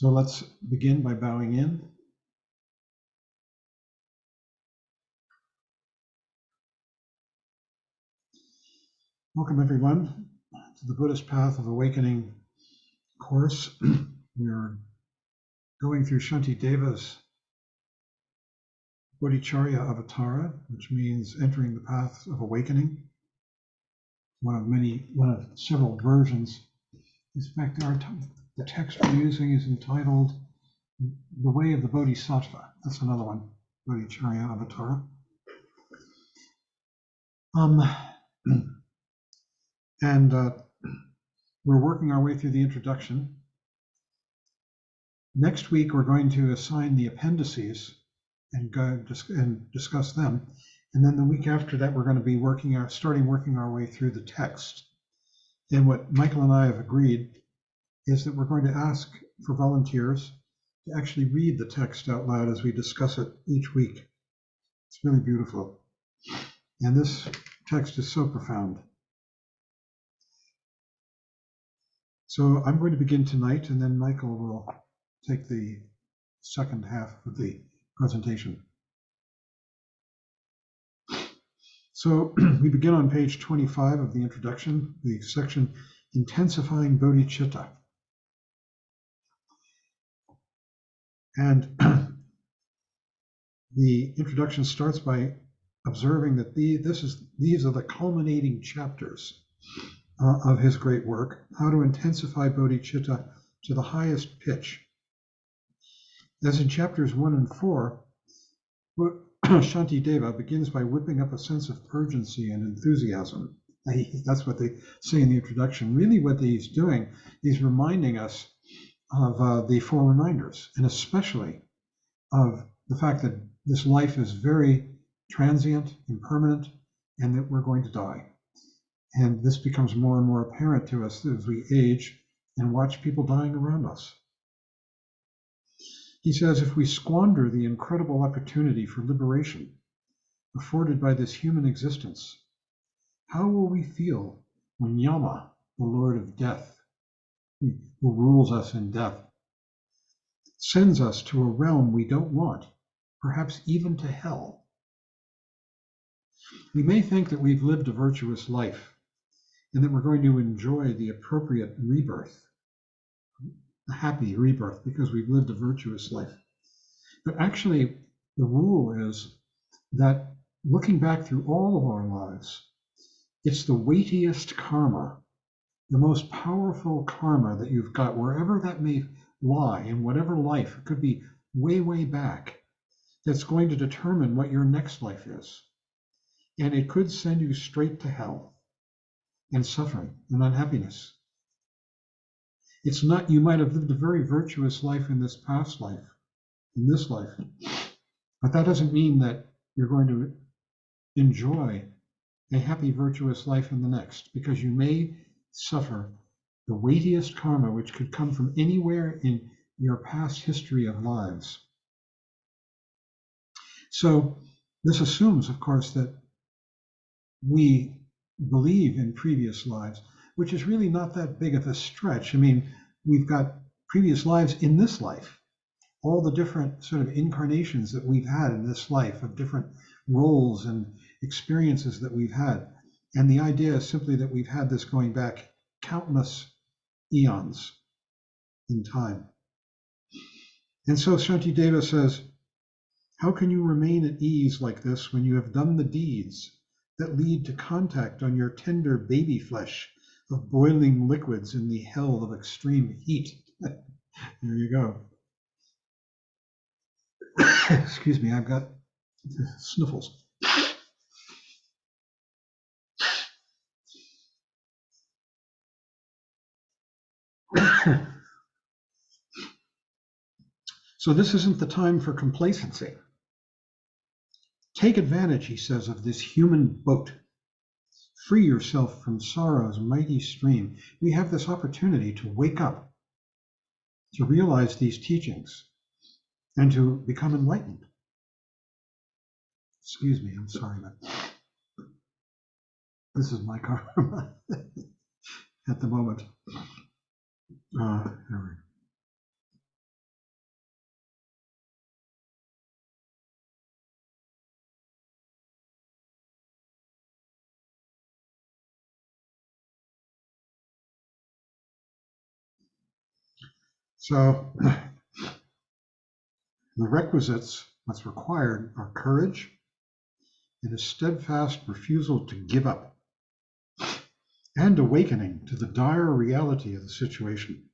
So let's begin by bowing in. Welcome everyone to the Buddhist Path of Awakening course. We're going through Shantideva's Bodhicharya Avatara, which means entering the path of awakening. One of several versions. In fact, the text we're using is entitled The Way of the Bodhisattva. That's another one, Bodhicharya Avatara. We're working our way through the introduction. Next week, we're going to assign the appendices and discuss them. And then the week after that, we're going to be starting working our way through the text. And what Michael and I have agreed is that we're going to ask for volunteers to actually read the text out loud as we discuss it each week. It's really beautiful. And this text is so profound. So I'm going to begin tonight, and then Michael will take the second half of the presentation. So we begin on page 25 of the introduction, the section Intensifying Bodhicitta. And the introduction starts by observing that these are the culminating chapters of his great work, How to Intensify Bodhicitta to the Highest Pitch. As in chapters 1 and 4, Shantideva begins by whipping up a sense of urgency and enthusiasm. That's what they say in the introduction. Really what he's doing is reminding us of the four reminders, and especially of the fact that this life is very transient, impermanent, and that we're going to die. And this becomes more and more apparent to us as we age and watch people dying around us. He says, if we squander the incredible opportunity for liberation afforded by this human existence, how will we feel when Yama, the Lord of Death, who rules us in death, sends us to a realm we don't want, perhaps even to hell? We may think that we've lived a virtuous life and that we're going to enjoy the appropriate rebirth, a happy rebirth, because we've lived a virtuous life. But actually, the rule is that looking back through all of our lives, it's the weightiest karma, the most powerful karma that you've got, wherever that may lie, in whatever life, it could be way, way back, that's going to determine what your next life is. And it could send you straight to hell and suffering and unhappiness. It's not, you might have lived a very virtuous life in this past life, in this life, but that doesn't mean that you're going to enjoy a happy, virtuous life in the next, because you may suffer the weightiest karma, which could come from anywhere in your past history of lives. So this assumes, of course, that we believe in previous lives, which is really not that big of a stretch. I mean, we've got previous lives in this life, all the different sort of incarnations that we've had in this life of different roles and experiences that we've had. And the idea is simply that we've had this going back countless eons in time. And so Shantideva says, how can you remain at ease like this when you have done the deeds that lead to contact on your tender baby flesh of boiling liquids in the hell of extreme heat? There you go. Excuse me, I've got sniffles. So this isn't the time for complacency. Take advantage, he says, of this human boat. Free yourself from sorrow's mighty stream. We have this opportunity to wake up, to realize these teachings, and to become enlightened. Excuse me, I'm sorry, but this is my karma at the moment. So the requisites, what's required, are courage and a steadfast refusal to give up, and awakening to the dire reality of the situation,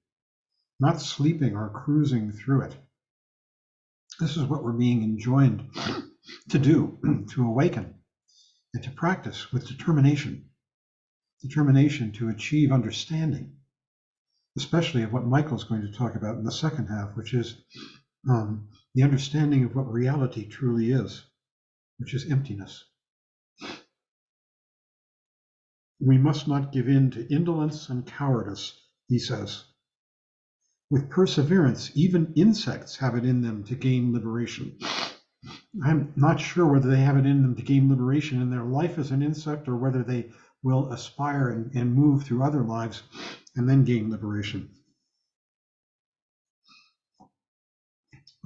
not sleeping or cruising through it. This is what we're being enjoined to do, to awaken and to practice with determination to achieve understanding, especially of what Michael's going to talk about in the second half, which is the understanding of what reality truly is, which is emptiness. We must not give in to indolence and cowardice, he says. With perseverance, even insects have it in them to gain liberation. I'm not sure whether they have it in them to gain liberation in their life as an insect, or whether they will aspire and move through other lives and then gain liberation.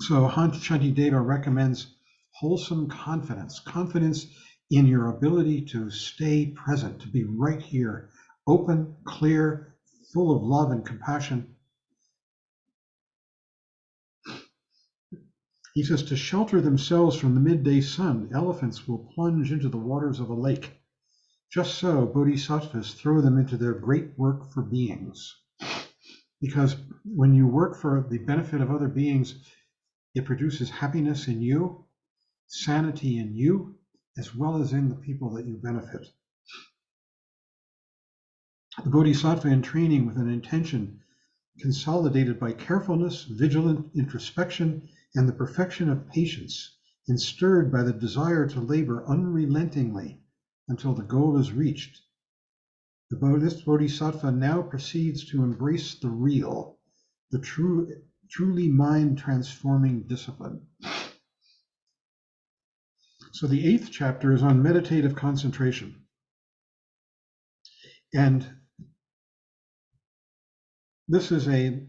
So Shantideva recommends wholesome confidence in your ability to stay present, to be right here, open, clear, full of love and compassion. He says, to shelter themselves from the midday sun, elephants will plunge into the waters of a lake. Just so, bodhisattvas throw them into their great work for beings. Because when you work for the benefit of other beings, it produces happiness in you, sanity in you, as well as in the people that you benefit. The bodhisattva in training with an intention consolidated by carefulness, vigilant introspection, and the perfection of patience, and stirred by the desire to labor unrelentingly until the goal is reached. The Buddhist bodhisattva now proceeds to embrace the real, the truly mind-transforming discipline. So the 8th chapter is on meditative concentration. And this is a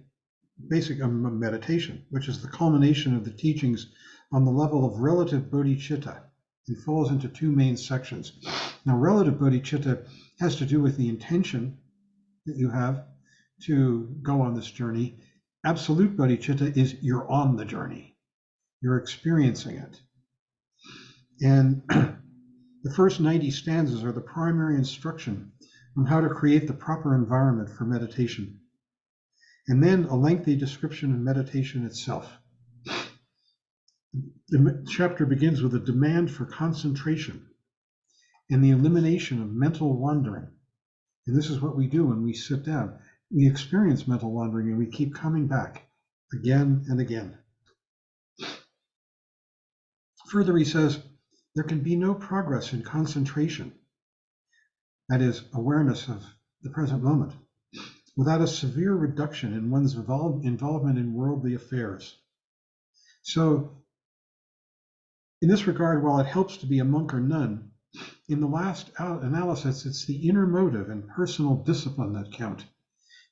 basic meditation, which is the culmination of the teachings on the level of relative bodhicitta. It falls into 2 main sections. Now, relative bodhicitta has to do with the intention that you have to go on this journey. Absolute bodhicitta is you're on the journey. You're experiencing it. And the first 90 stanzas are the primary instruction on how to create the proper environment for meditation. And then a lengthy description of meditation itself. The chapter begins with a demand for concentration and the elimination of mental wandering. And this is what we do when we sit down. We experience mental wandering and we keep coming back again and again. Further, he says, there can be no progress in concentration, that is, awareness of the present moment, without a severe reduction in one's involvement in worldly affairs. So, in this regard, while it helps to be a monk or nun, in the last analysis, it's the inner motive and personal discipline that count,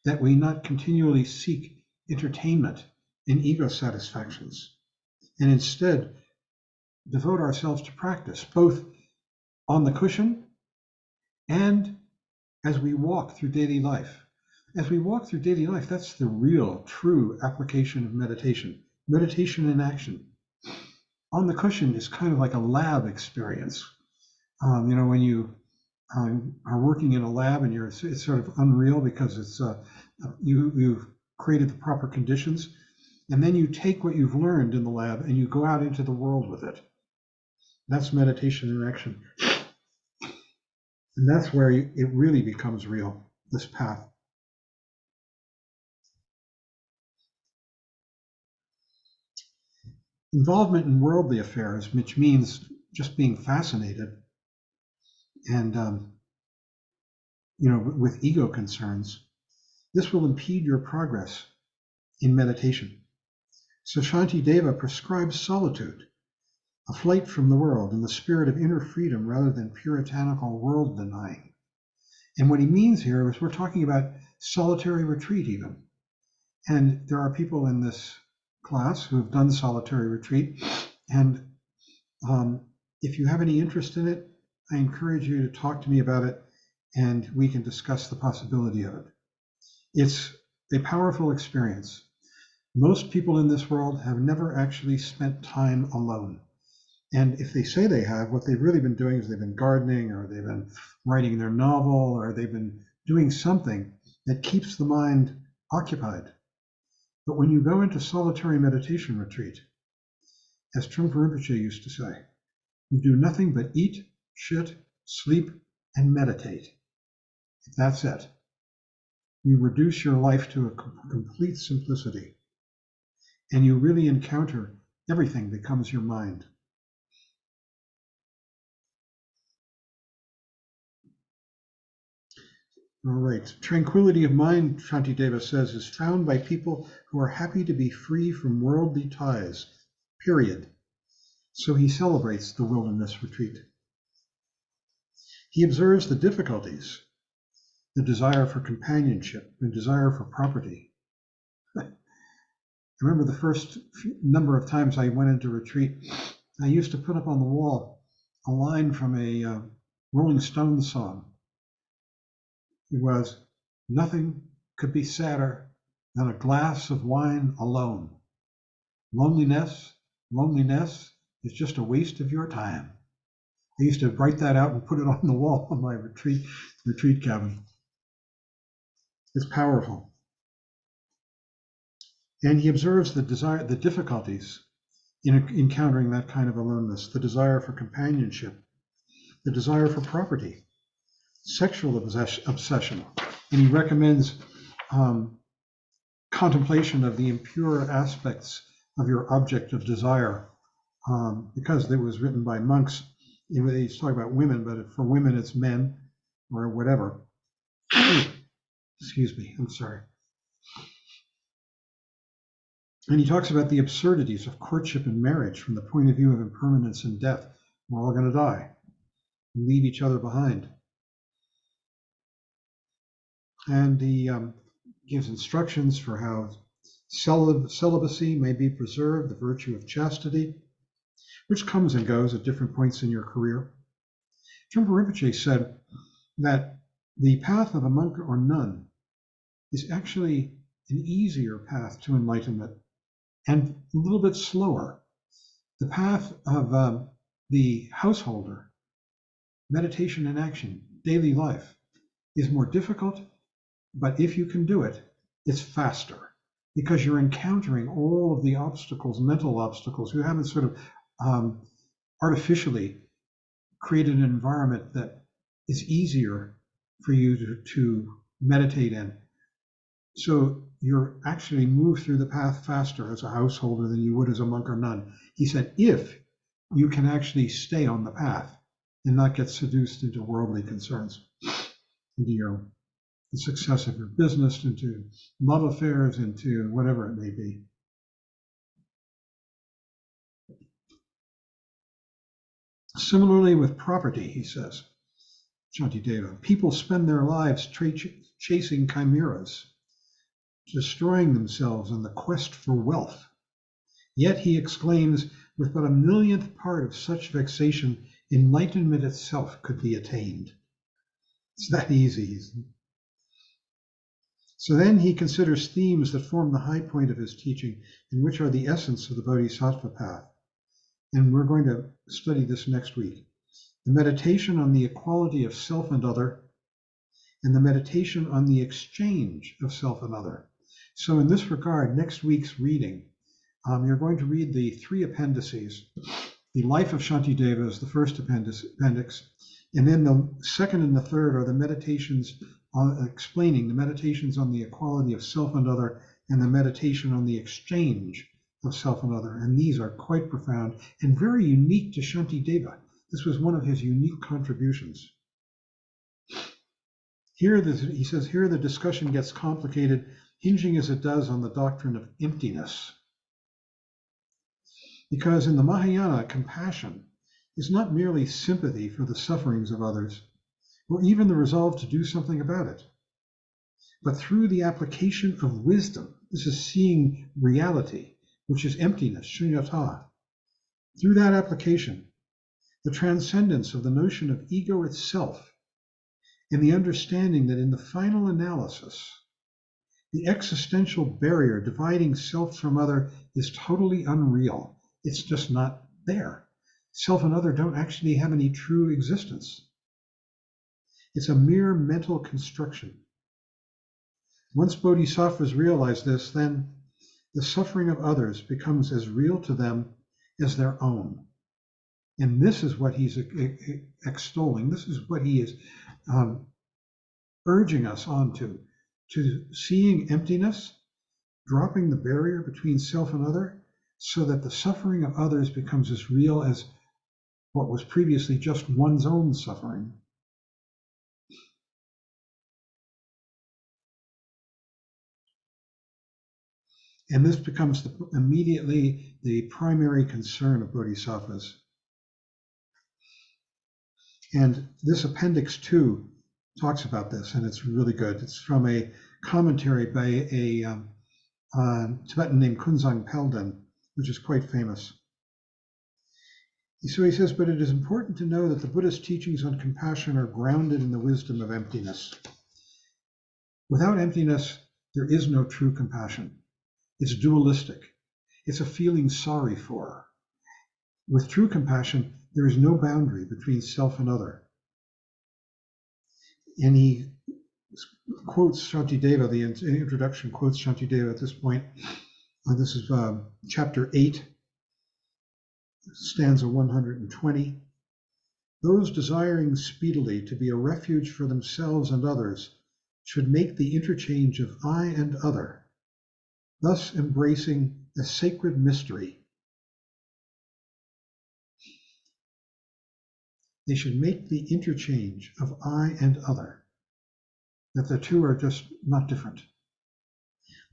that we not continually seek entertainment and ego satisfactions, and instead devote ourselves to practice, both on the cushion and as we walk through daily life. As we walk through daily life, that's the real, true application of meditation. Meditation in action. On the cushion is kind of like a lab experience. When you are working in a lab and it's sort of unreal because it's you've created the proper conditions, and then you take what you've learned in the lab and you go out into the world with it. That's meditation in action. And that's where it really becomes real, this path. Involvement in worldly affairs, which means just being fascinated and with ego concerns, this will impede your progress in meditation. So Shantideva prescribes solitude, a flight from the world in the spirit of inner freedom rather than puritanical world denying. And what he means here is we're talking about solitary retreat even. And there are people in this class who have done solitary retreat. And if you have any interest in it, I encourage you to talk to me about it and we can discuss the possibility of it. It's a powerful experience. Most people in this world have never actually spent time alone. And if they say they have, what they've really been doing is they've been gardening, or they've been writing their novel, or they've been doing something that keeps the mind occupied. But when you go into solitary meditation retreat, as Trungpa Rinpoche used to say, you do nothing but eat, shit, sleep, and meditate. That's it. You reduce your life to a complete simplicity, and you really encounter everything becomes your mind. All right. Tranquility of mind, Shantideva says, is found by people who are happy to be free from worldly ties, period. So he celebrates the wilderness retreat. He observes the difficulties, the desire for companionship, the desire for property. I remember the first number of times I went into retreat, I used to put up on the wall a line from a Rolling Stones song. It was, "Nothing could be sadder than a glass of wine alone. Loneliness is just a waste of your time." I used to write that out and put it on the wall of my retreat cabin. It's powerful. And he observes the difficulties in encountering that kind of aloneness, the desire for companionship, the desire for property, sexual obsession. And he recommends contemplation of the impure aspects of your object of desire, because it was written by monks. He's talking about women, but for women it's men or whatever. Excuse me, I'm sorry. And he talks about the absurdities of courtship and marriage from the point of view of impermanence and death. We're all going to die and leave each other behind. And he gives instructions for how celibacy may be preserved, the virtue of chastity, which comes and goes at different points in your career. Trungpa Rinpoche said that the path of a monk or nun is actually an easier path to enlightenment and a little bit slower. The path of the householder, meditation and action, daily life, is more difficult, but if you can do it, it's faster, because you're encountering all of the obstacles, mental obstacles. You haven't sort of artificially created an environment that is easier for you to meditate in. So you're actually move through the path faster as a householder than you would as a monk or nun. He said, if you can actually stay on the path and not get seduced into worldly concerns, into the success of your business, into love affairs, into whatever it may be. Similarly with property, he says, Shantideva, people spend their lives chasing chimeras, destroying themselves in the quest for wealth. Yet, he exclaims, with but a millionth part of such vexation, enlightenment itself could be attained. It's that easy. So then he considers themes that form the high point of his teaching, and which are the essence of the Bodhisattva path. And we're going to study this next week. The meditation on the equality of self and other, and the meditation on the exchange of self and other. So in this regard, next week's reading, you're going to read the 3 appendices. The Life of Shantideva is the first appendix, and then the second and the third are the meditations on explaining the meditations on the equality of self and other, and the meditation on the exchange of self and other. And these are quite profound and very unique to Shantideva. This was one of his unique contributions. He says, here the discussion gets complicated, hinging as it does on the doctrine of emptiness. Because in the Mahayana, compassion is not merely sympathy for the sufferings of others, or even the resolve to do something about it, but through the application of wisdom. This is seeing reality, which is emptiness, shunyata. Through that application, the transcendence of the notion of ego itself, and the understanding that in the final analysis, The existential barrier dividing self from other is totally unreal. It's just not there. Self and other don't actually have any true existence. It's a mere mental construction. Once bodhisattvas realize this, then the suffering of others becomes as real to them as their own. And this is what he's extolling. This is what he is urging us on to seeing emptiness, dropping the barrier between self and other, so that the suffering of others becomes as real as what was previously just one's own suffering. And this becomes immediately the primary concern of bodhisattvas. And this Appendix 2 talks about this, and it's really good. It's from a commentary by a Tibetan named Kunzang Pelden, which is quite famous. So he says, but it is important to know that the Buddhist teachings on compassion are grounded in the wisdom of emptiness. Without emptiness, there is no true compassion. It's dualistic. It's a feeling sorry for. With true compassion, there is no boundary between self and other. And he quotes Shantideva, the introduction quotes Shantideva at this point. This is chapter 8, stanza 120. Those desiring speedily to be a refuge for themselves and others should make the interchange of I and other, thus embracing a sacred mystery. They should make the interchange of I and other, that the two are just not different.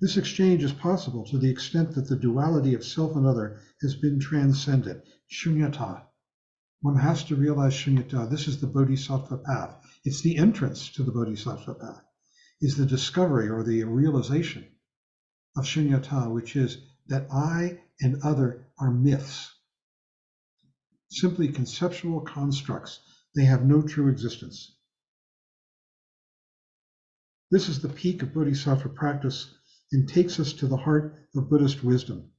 This exchange is possible to the extent that the duality of self and other has been transcended. Shunyata. One has to realize shunyata. This is the Bodhisattva path. It's the entrance to the Bodhisattva path, is the discovery or the realization of shunyata, which is that I and other are myths, simply conceptual constructs. They have no true existence. This is the peak of Bodhisattva practice and takes us to the heart of Buddhist wisdom.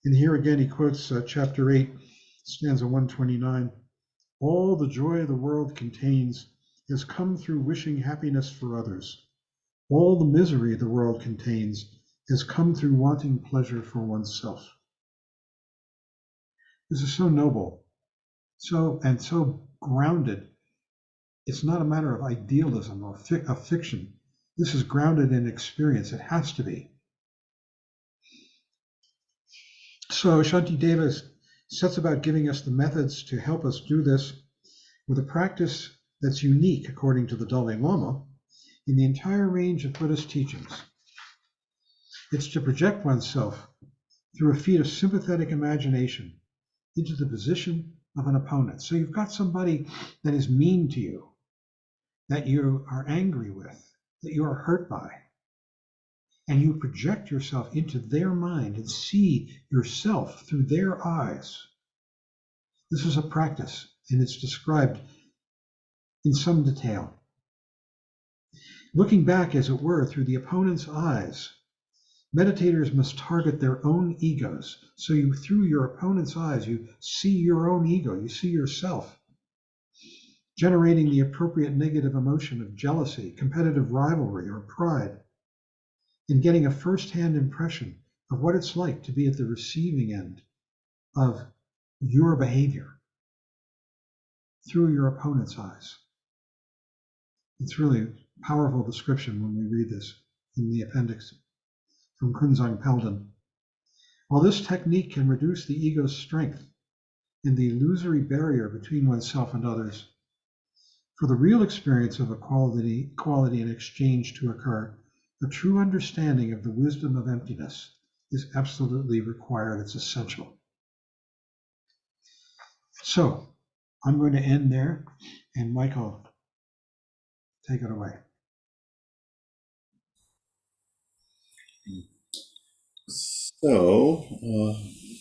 And here again he quotes chapter 8, stanza 129. All the joy the world contains has come through wishing happiness for others. All the misery the world contains has come through wanting pleasure for oneself. This is so noble, so grounded. It's not a matter of idealism or of fiction. This is grounded in experience. It has to be. So Shantideva sets about giving us the methods to help us do this with a practice that's unique, according to the Dalai Lama, in the entire range of Buddhist teachings. It's to project oneself through a feat of sympathetic imagination into the position of an opponent. So you've got somebody that is mean to you, that you are angry with, that you are hurt by, and you project yourself into their mind and see yourself through their eyes. This is a practice, and it's described in some detail. Looking back, as it were, through the opponent's eyes, meditators must target their own egos. So through your opponent's eyes, you see your own ego, you see yourself, generating the appropriate negative emotion of jealousy, competitive rivalry, or pride, and getting a first-hand impression of what it's like to be at the receiving end of your behavior through your opponent's eyes. It's really a powerful description when we read this in the appendix from Kunzang Pelden. While this technique can reduce the ego's strength and the illusory barrier between oneself and others, for the real experience of equality and exchange to occur, a true understanding of the wisdom of emptiness is absolutely required. It's essential. So I'm going to end there, and Michael, take it away. So,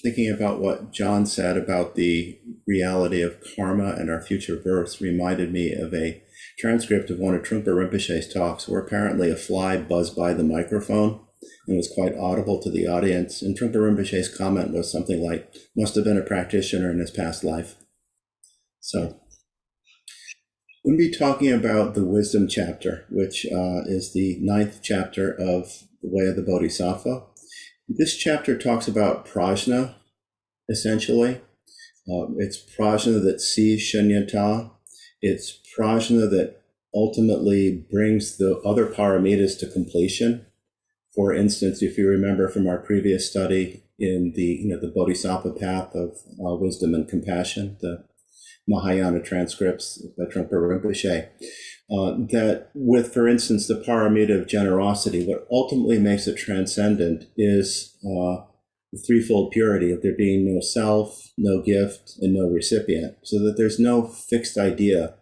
thinking about what John said about the reality of karma and our future births reminded me of a transcript of one of Trungpa Rinpoche's talks where apparently a fly buzzed by the microphone and was quite audible to the audience. And Trungpa Rinpoche's comment was something like, must have been a practitioner in his past life. So we'll be talking about the wisdom chapter, which is the 9th chapter of the Way of the Bodhisattva. This chapter talks about prajna, essentially. It's prajna that sees shunyata. It's prajna that ultimately brings the other paramitas to completion. For instance, if you remember from our previous study in the Bodhisattva path of wisdom and compassion, the Mahayana transcripts by Trungpa Rinpoche, that with, for instance, the paramita of generosity, what ultimately makes it transcendent is the threefold purity of there being no self, no gift, and no recipient, so that there's no fixed idea,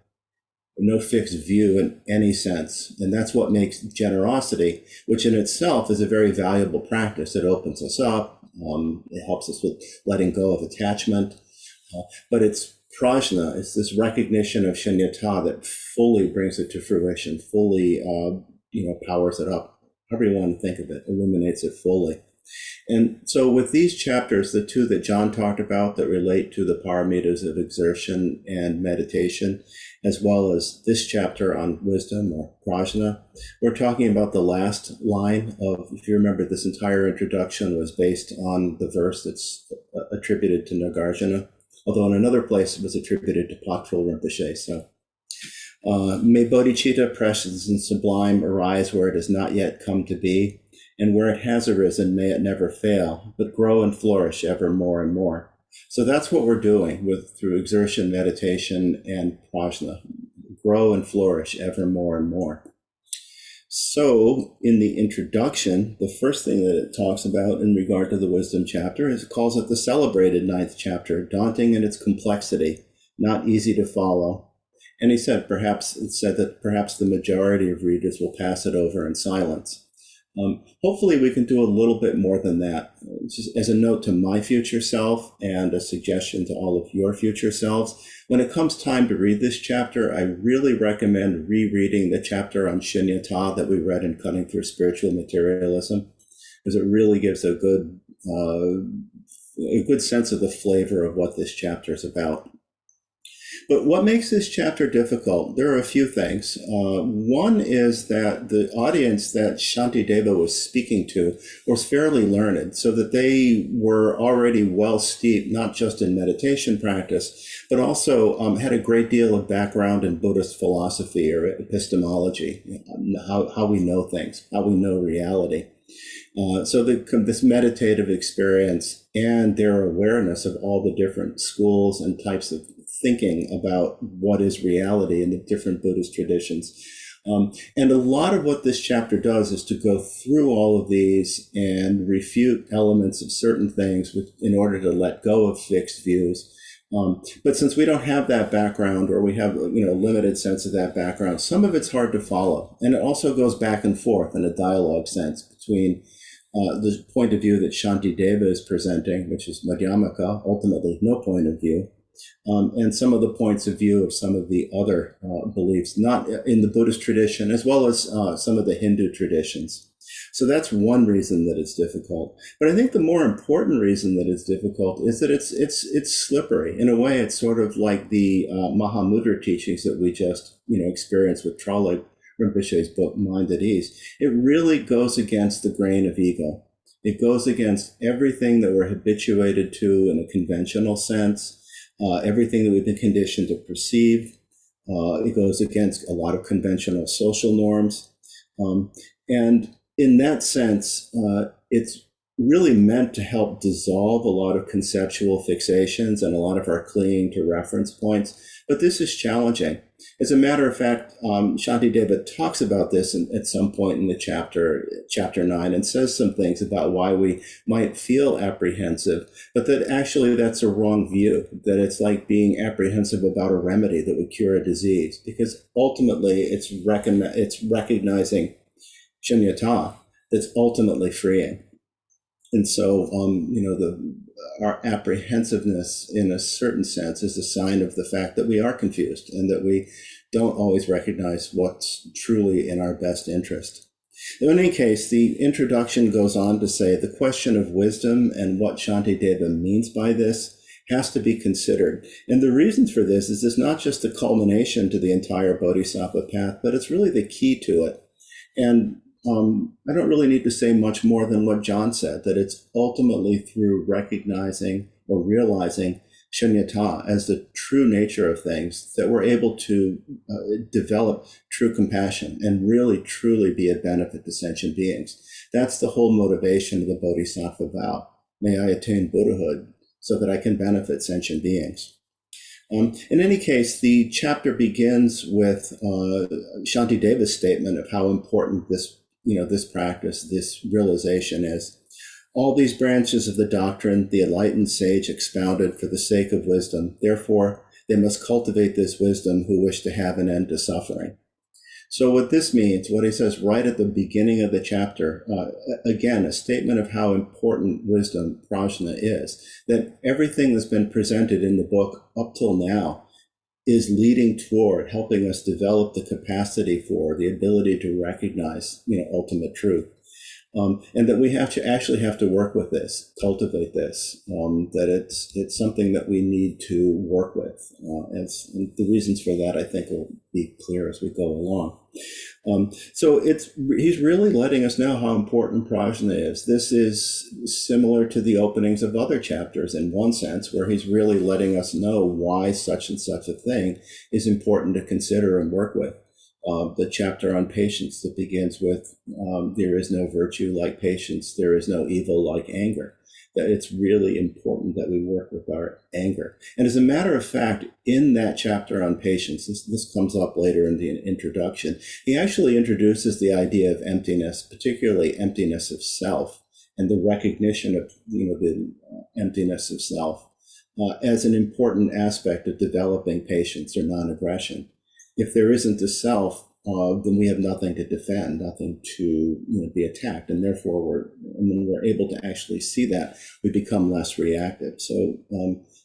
no fixed view in any sense. And that's what makes generosity, which in itself is a very valuable practice. It opens us up. It helps us with letting go of attachment. But it's prajna, it's this recognition of shunyata that fully brings it to fruition, fully powers it up, however you want to think of it, illuminates it fully. And so with these chapters, the two that John talked about that relate to the paramitas of exertion and meditation, as well as this chapter on wisdom or prajna, we're talking about the last line of, if you remember, this entire introduction was based on the verse that's attributed to Nagarjuna, although in another place it was attributed to Paktrul Rinpoche. So may bodhicitta, precious and sublime, arise where it has not yet come to be, and where it has arisen, may it never fail, but grow and flourish ever more and more. So that's what we're doing through exertion, meditation, and prajna. Grow and flourish ever more and more. So in the introduction, the first thing that it talks about in regard to the wisdom chapter is it calls it the celebrated 9th chapter, daunting in its complexity, not easy to follow. And he said that perhaps the majority of readers will pass it over in silence. Hopefully we can do a little bit more than that. Just as a note to my future self and a suggestion to all of your future selves, when it comes time to read this chapter, I really recommend rereading the chapter on shunyata that we read in Cutting Through Spiritual Materialism, because it really gives a good sense of the flavor of what this chapter is about. But what makes this chapter difficult? There are a few things. One is that the audience that Shantideva was speaking to was fairly learned, so that they were already well steeped, not just in meditation practice, but also had a great deal of background in Buddhist philosophy or epistemology, how we know things, how we know reality. So this meditative experience and their awareness of all the different schools and types of thinking about what is reality in the different Buddhist traditions. And a lot of what this chapter does is to go through all of these and refute elements of certain things in order to let go of fixed views. But since we don't have that background, or we have a limited sense of that background, some of it's hard to follow. And it also goes back and forth in a dialogue sense between the point of view that Shantideva is presenting, which is Madhyamaka, ultimately no point of view, and some of the points of view of some of the other beliefs, not in the Buddhist tradition, as well as some of the Hindu traditions. So that's one reason that it's difficult. But I think the more important reason that it's difficult is that it's slippery. In a way, it's sort of like the Mahamudra teachings that we just experienced with Trungpa Rinpoche's book, Mind at Ease. It really goes against the grain of ego. It goes against everything that we're habituated to in a conventional sense, everything that we've been conditioned to perceive. It goes against a lot of conventional social norms. And in that sense, it's really meant to help dissolve a lot of conceptual fixations and a lot of our clinging to reference points. But this is challenging. As a matter of fact, Shantideva talks about this at some point in the chapter 9, and says some things about why we might feel apprehensive, but that actually that's a wrong view, that it's like being apprehensive about a remedy that would cure a disease, because ultimately it's recognizing shunyata that's ultimately freeing. And so, our apprehensiveness, in a certain sense, is a sign of the fact that we are confused and that we don't always recognize what's truly in our best interest. In any case, the introduction goes on to say the question of wisdom and what Shantideva means by this has to be considered. And the reasons for this is it's not just the culmination to the entire Bodhisattva path, but it's really the key to it. And I don't really need to say much more than what John said, that it's ultimately through recognizing or realizing shunyata as the true nature of things that we're able to develop true compassion and really truly be a benefit to sentient beings. That's the whole motivation of the Bodhisattva vow. May I attain Buddhahood so that I can benefit sentient beings. In any case, the chapter begins with Shantideva's statement of how important this, this practice, this realization is. All these branches of the doctrine, the enlightened sage expounded for the sake of wisdom. Therefore, they must cultivate this wisdom who wish to have an end to suffering. So what this means, what he says right at the beginning of the chapter, again, a statement of how important wisdom, prajna, is, that everything that's been presented in the book up till now is leading toward helping us develop the capacity for the ability to recognize, ultimate truth. And that we have to work with this, cultivate this, that it's something that we need to work with. And the reasons for that, I think, will be clear as we go along. So he's really letting us know how important prajna is. This is similar to the openings of other chapters in one sense, where he's really letting us know why such and such a thing is important to consider and work with. The chapter on patience that begins with, there is no virtue like patience, there is no evil like anger. That it's really important that we work with our anger. And as a matter of fact, in that chapter on patience, this comes up later in the introduction, he actually introduces the idea of emptiness, particularly emptiness of self, and the recognition of the emptiness of self as an important aspect of developing patience or non-aggression. If there isn't a self, then we have nothing to defend, nothing to be attacked, and therefore when we're able to actually see that, we become less reactive. So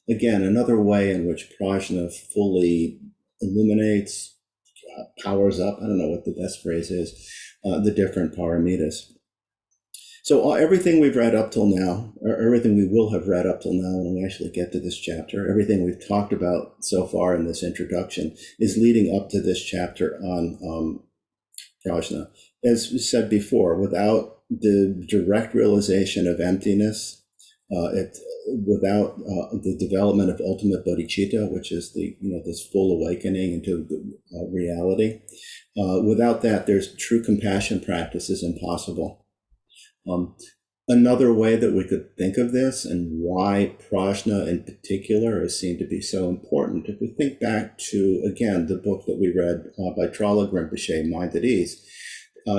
again, another way in which prajna fully illuminates, powers up, I don't know what the best phrase is, the different paramitas. So everything we've read up till now, or everything we will have read up till now when we actually get to this chapter, everything we've talked about so far in this introduction is leading up to this chapter on prajna. As we said before, without the direct realization of emptiness, without the development of ultimate bodhicitta, which is this full awakening into the reality, without that, there's true compassion practice is impossible. Another way that we could think of this and why prajna in particular is seen to be so important, if we think back to, again, the book that we read by Trallag Rinpoche, Mind at Ease,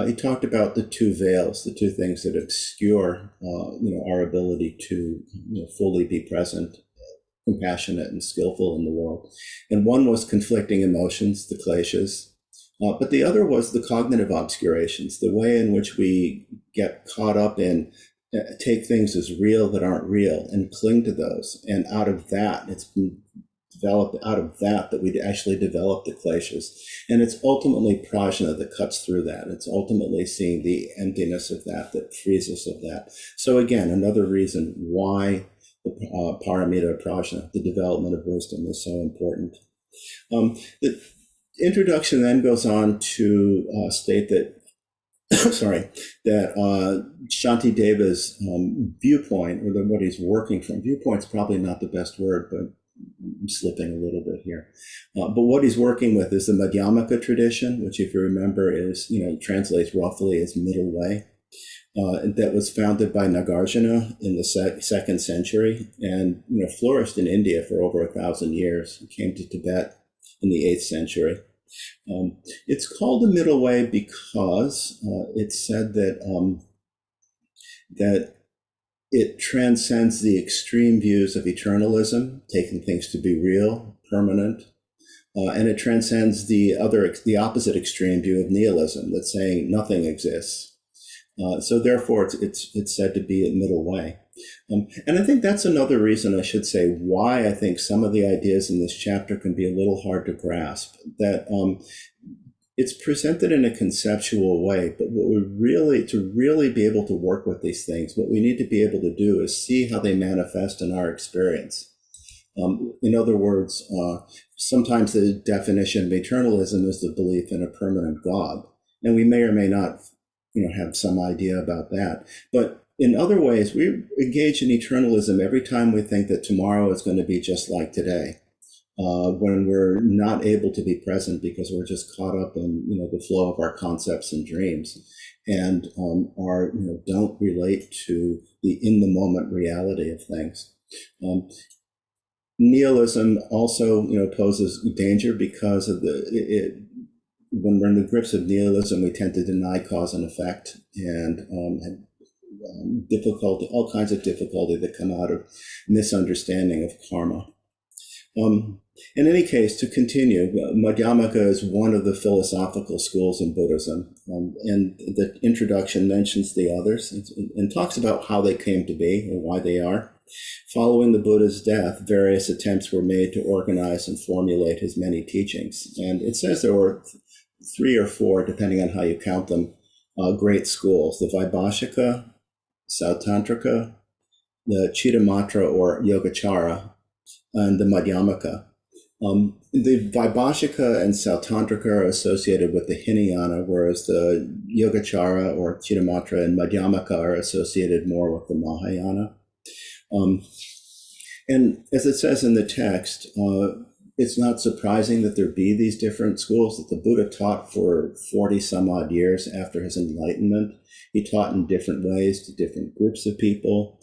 he talked about the two veils, the two things that obscure, our ability to fully be present, compassionate and skillful in the world. And one was conflicting emotions, the kleshas, but the other was the cognitive obscurations, the way in which we get caught up in take things as real that aren't real and cling to those. And out of that, it's been developed out of that we actually develop the kleshas. And it's ultimately prajna that cuts through that. It's ultimately seeing the emptiness of that frees us of that. So again, another reason why the paramita prajna, the development of wisdom, is so important. The introduction then goes on to state that Shantideva's viewpoint, or what he's working from, viewpoint's probably not the best word, but I'm slipping a little bit here. But what he's working with is the Madhyamaka tradition, which, if you remember, is translates roughly as middle way. That was founded by Nagarjuna in the second century, and flourished in India for over 1,000 years. Came to Tibet in the 8th century. It's called the middle way because it's said that that it transcends the extreme views of eternalism, taking things to be real, permanent, and it transcends the opposite extreme view of nihilism, that's saying nothing exists. So therefore, it's said to be a middle way. And I think that's another reason, I should say, why I think some of the ideas in this chapter can be a little hard to grasp. That it's presented in a conceptual way, but to really be able to work with these things, what we need to be able to do is see how they manifest in our experience. In other words, sometimes the definition of eternalism is the belief in a permanent God, and we may or may not, have some idea about that. But in other ways, we engage in eternalism every time we think that tomorrow is going to be just like today. When we're not able to be present because we're just caught up in the flow of our concepts and dreams, and don't relate to the in the moment reality of things. Nihilism also poses danger because of when we're in the grips of nihilism, we tend to deny cause and effect, and difficulty, all kinds of difficulty that come out of misunderstanding of karma. In any case, to continue, Madhyamaka is one of the philosophical schools in Buddhism, and the introduction mentions the others and talks about how they came to be or why they are. Following the Buddha's death, various attempts were made to organize and formulate his many teachings, and it says there were 3 or 4, depending on how you count them, great schools: the Vaibhashika, Sautantrika, the Chittamatra or Yogacara, and the Madhyamaka. The Vaibhashika and Sautantrika are associated with the Hinayana, whereas the Yogacara or Chittamatra and Madhyamaka are associated more with the Mahayana. And as it says in the text, it's not surprising that there be these different schools that the Buddha taught for 40 some odd years after his enlightenment. He taught in different ways to different groups of people.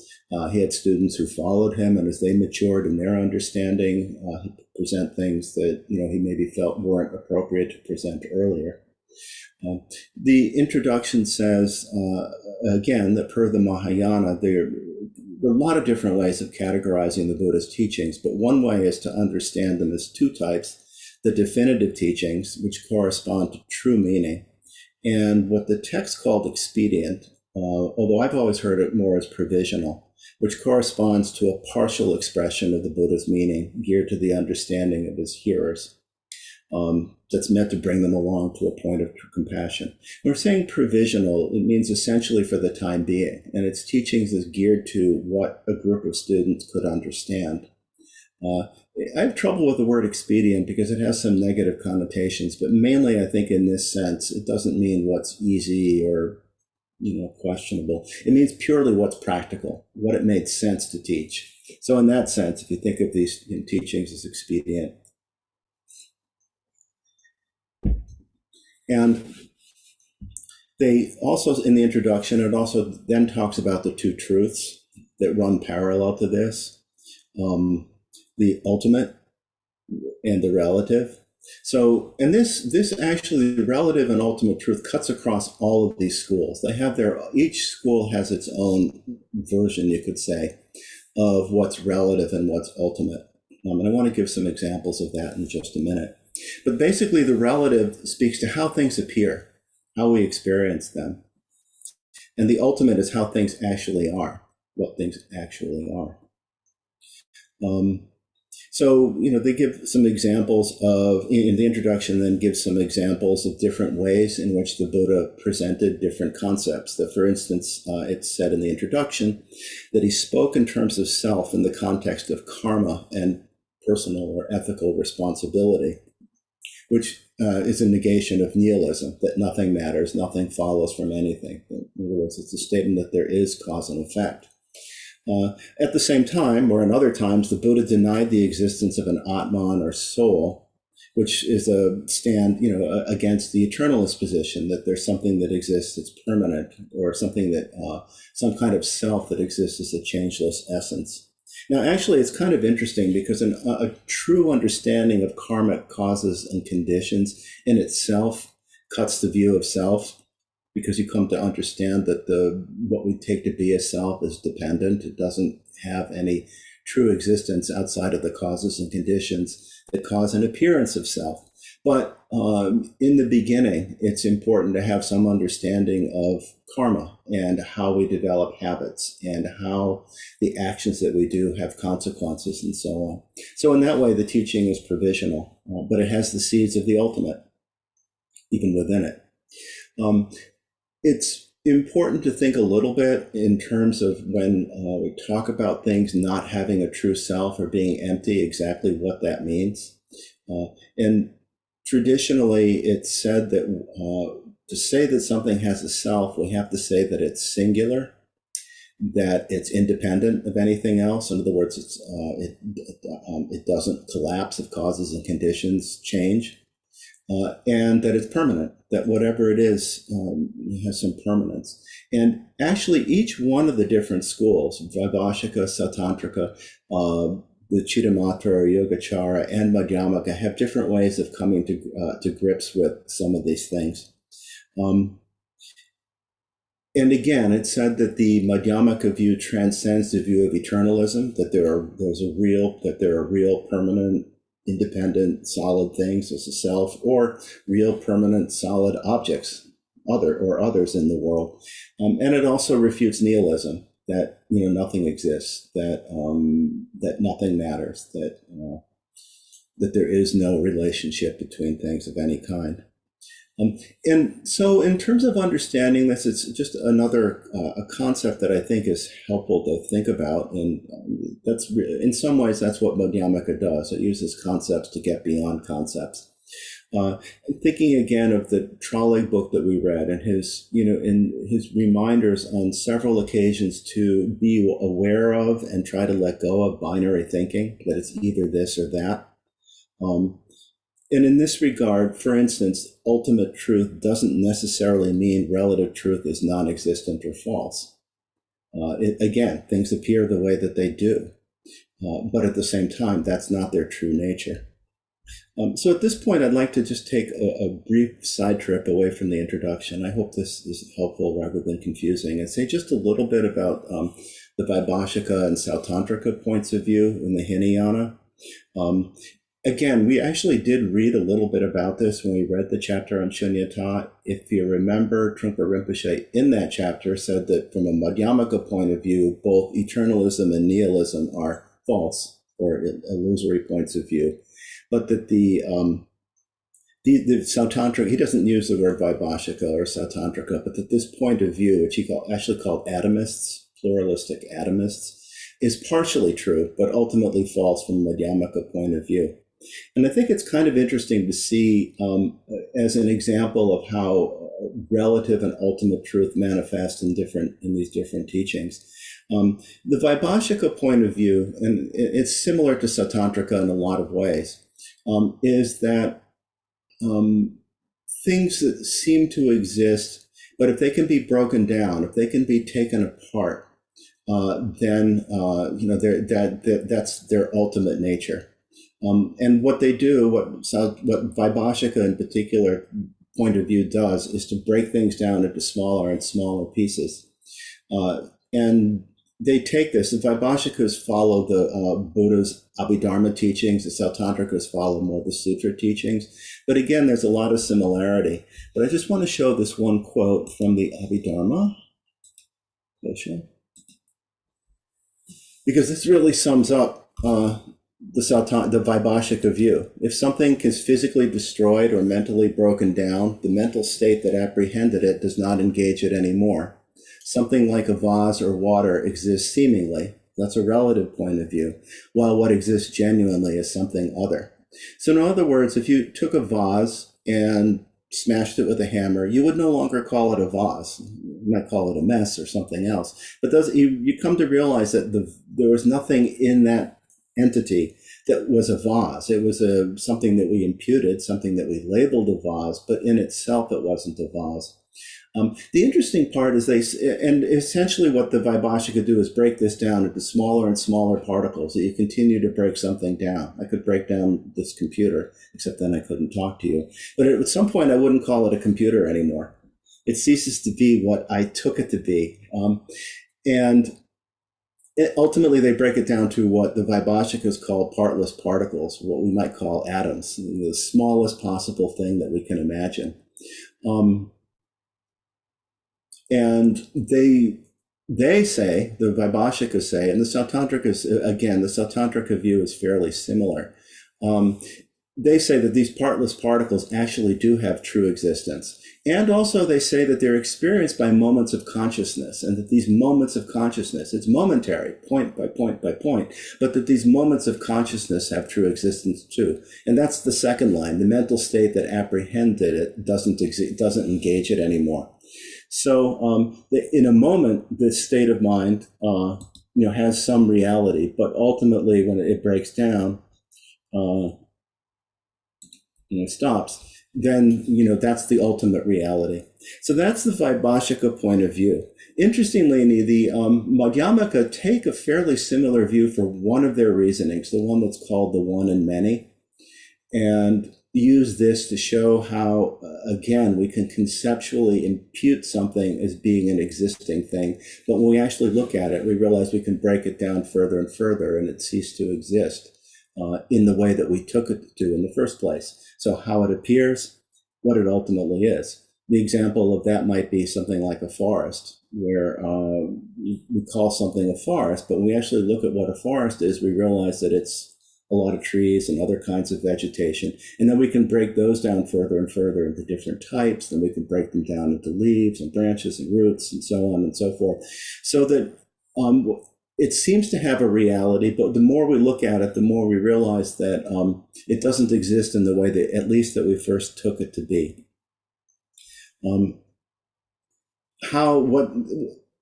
He had students who followed him, and as they matured in their understanding, he could present things that he maybe felt weren't appropriate to present earlier. The introduction says, again, that per the Mahayana, there are a lot of different ways of categorizing the Buddha's teachings, but one way is to understand them as 2 types: the definitive teachings, which correspond to true meaning, and what the text called expedient, although I've always heard it more as provisional, which corresponds to a partial expression of the Buddha's meaning geared to the understanding of his hearers. That's meant to bring them along to a point of compassion. When we're saying provisional, it means essentially for the time being, and its teachings is geared to what a group of students could understand. I have trouble with the word expedient because it has some negative connotations, but mainly I think in this sense, it doesn't mean what's easy or questionable. It means purely what's practical, what it made sense to teach. So in that sense, if you think of these teachings as expedient. And they also, in the introduction, it also then talks about the 2 truths that run parallel to this, the ultimate and the relative. So, and this actually, the relative and ultimate truth cuts across all of these schools. They have each school has its own version, you could say, of what's relative and what's ultimate. And I want to give some examples of that in just a minute. But basically, the relative speaks to how things appear, how we experience them. And the ultimate is how things actually are, what things actually are. So, they give some examples in the introduction, then give some examples of different ways in which the Buddha presented different concepts. That, for instance, it's said in the introduction that he spoke in terms of self in the context of karma and personal or ethical responsibility, which is a negation of nihilism, that nothing matters, nothing follows from anything. In other words, it's a statement that there is cause and effect. At the same time, or in other times, the Buddha denied the existence of an Atman or soul, which is a stand, against the eternalist position, that there's something that exists that's permanent, or something that, some kind of self that exists as a changeless essence. Now, actually, it's kind of interesting because a true understanding of karmic causes and conditions in itself cuts the view of self, because you come to understand that what we take to be a self is dependent. It doesn't have any true existence outside of the causes and conditions that cause an appearance of self. But in the beginning, it's important to have some understanding of karma and how we develop habits and how the actions that we do have consequences and so on. So in that way, the teaching is provisional, but it has the seeds of the ultimate. even within it. It's important to think a little bit in terms of when we talk about things not having a true self or being empty, exactly what that means. And traditionally, it's said that to say that something has a self, we have to say that it's singular, that it's independent of anything else. In other words, it doesn't collapse if causes and conditions change. And that it's permanent, that whatever it is has some permanence. And actually, each one of the different schools, Vaibhashika, Sautantrika, the Chittamatra or Yogacara, and Madhyamaka, have different ways of coming to grips with some of these things. And again, it's said that the Madhyamaka view transcends the view of eternalism, that there are real, permanent, independent, solid things as a self, or real, permanent, solid objects, others in the world. And it also refutes nihilism, that nothing exists, that nothing matters, that there is no relationship between things of any kind. And so in terms of understanding this, it's just another a concept that I think is helpful to think about. And that's in some ways, that's what Madhyamaka does. It uses concepts to get beyond concepts. Thinking again of the Trolley book that we read and in his reminders on several occasions to be aware of and try to let go of binary thinking, that it's either this or that. And in this regard, for instance, ultimate truth doesn't necessarily mean relative truth is non-existent or false. Again, things appear the way that they do, but at the same time, that's not their true nature. So at this point, I'd like to just take a brief side trip away from the introduction. I hope this is helpful rather than confusing, and say just a little bit about the Vaibhashika and Sautantrika points of view in the Hinayana. Again, we actually did read a little bit about this when we read the chapter on Shunyata. If you remember, Trungpa Rinpoche in that chapter said that from a Madhyamaka point of view, both eternalism and nihilism are false or illusory points of view. But that the Sautantrika, he doesn't use the word Vaibhashika or Sautantrika, but that this point of view, which he actually called atomists, pluralistic atomists, is partially true, but ultimately false from a Madhyamaka point of view. And I think it's kind of interesting to see as an example of how relative and ultimate truth manifest in these different teachings. The Vaibhashika point of view, and it's similar to Sautantrika in a lot of ways, is that things that seem to exist, but if they can be broken down, if they can be taken apart, then that's their ultimate nature. And what they do, what Vaibhashika in particular point of view does, is to break things down into smaller and smaller pieces. And they take this, the Vaibhashikas follow the Buddha's Abhidharma teachings, the Sautantrikas follow more the Sutra teachings. But again, there's a lot of similarity. But I just want to show this one quote from the Abhidharma, because this really sums up the Vaibhashika view. If something is physically destroyed or mentally broken down, the mental state that apprehended it does not engage it anymore. Something like a vase or water exists seemingly. That's a relative point of view, while what exists genuinely is something other. So in other words, if you took a vase and smashed it with a hammer, you would no longer call it a vase. You might call it a mess or something else. But you come to realize that there was nothing in that entity that was a vase. It was something that we imputed, something that we labeled a vase, but in itself it wasn't a vase. The interesting part is and essentially what the Vaibhashika do is break this down into smaller and smaller particles that you continue to break something down. I could break down this computer, except then I couldn't talk to you. But at some point I wouldn't call it a computer anymore. It ceases to be what I took it to be. Ultimately, they break it down to what the Vaibhashikas call partless particles, what we might call atoms, the smallest possible thing that we can imagine. And they say, the Vaibhashikas say, and the Sautantrikas, again, the Sautantrika view is fairly similar, they say that these partless particles actually do have true existence. And also they say that they're experienced by moments of consciousness, and that these moments of consciousness, it's momentary, point by point by point, but that these moments of consciousness have true existence too. And that's the second line. The mental state that apprehended it doesn't engage it anymore. So in a moment, this state of mind has some reality, but ultimately when it breaks down, stops, then that's the ultimate reality. So that's the Vaibhashika point of view. Interestingly, the Madhyamaka take a fairly similar view for one of their reasonings, the one that's called the one and many, and use this to show how, again, we can conceptually impute something as being an existing thing, but when we actually look at it, we realize we can break it down further and further, and it ceased to exist in the way that we took it to in the first place. So how it appears, what it ultimately is. The example of that might be something like a forest, where we call something a forest, but when we actually look at what a forest is, we realize that it's a lot of trees and other kinds of vegetation. And then we can break those down further and further into different types. Then we can break them down into leaves and branches and roots and so on and so forth. So that it seems to have a reality, but the more we look at it, the more we realize that it doesn't exist in the way that, at least, that we first took it to be.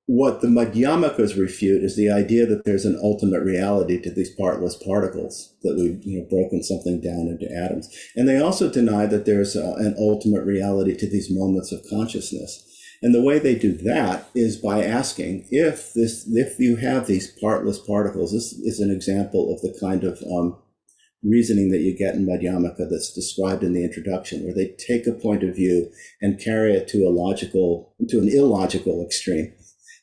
What the Madhyamakas refute is the idea that there's an ultimate reality to these partless particles, that we've broken something down into atoms. And they also deny that there's an ultimate reality to these moments of consciousness. And the way they do that is by asking if you have these partless particles. This is an example of the kind of reasoning that you get in Madhyamaka that's described in the introduction, where they take a point of view and carry it to an illogical extreme,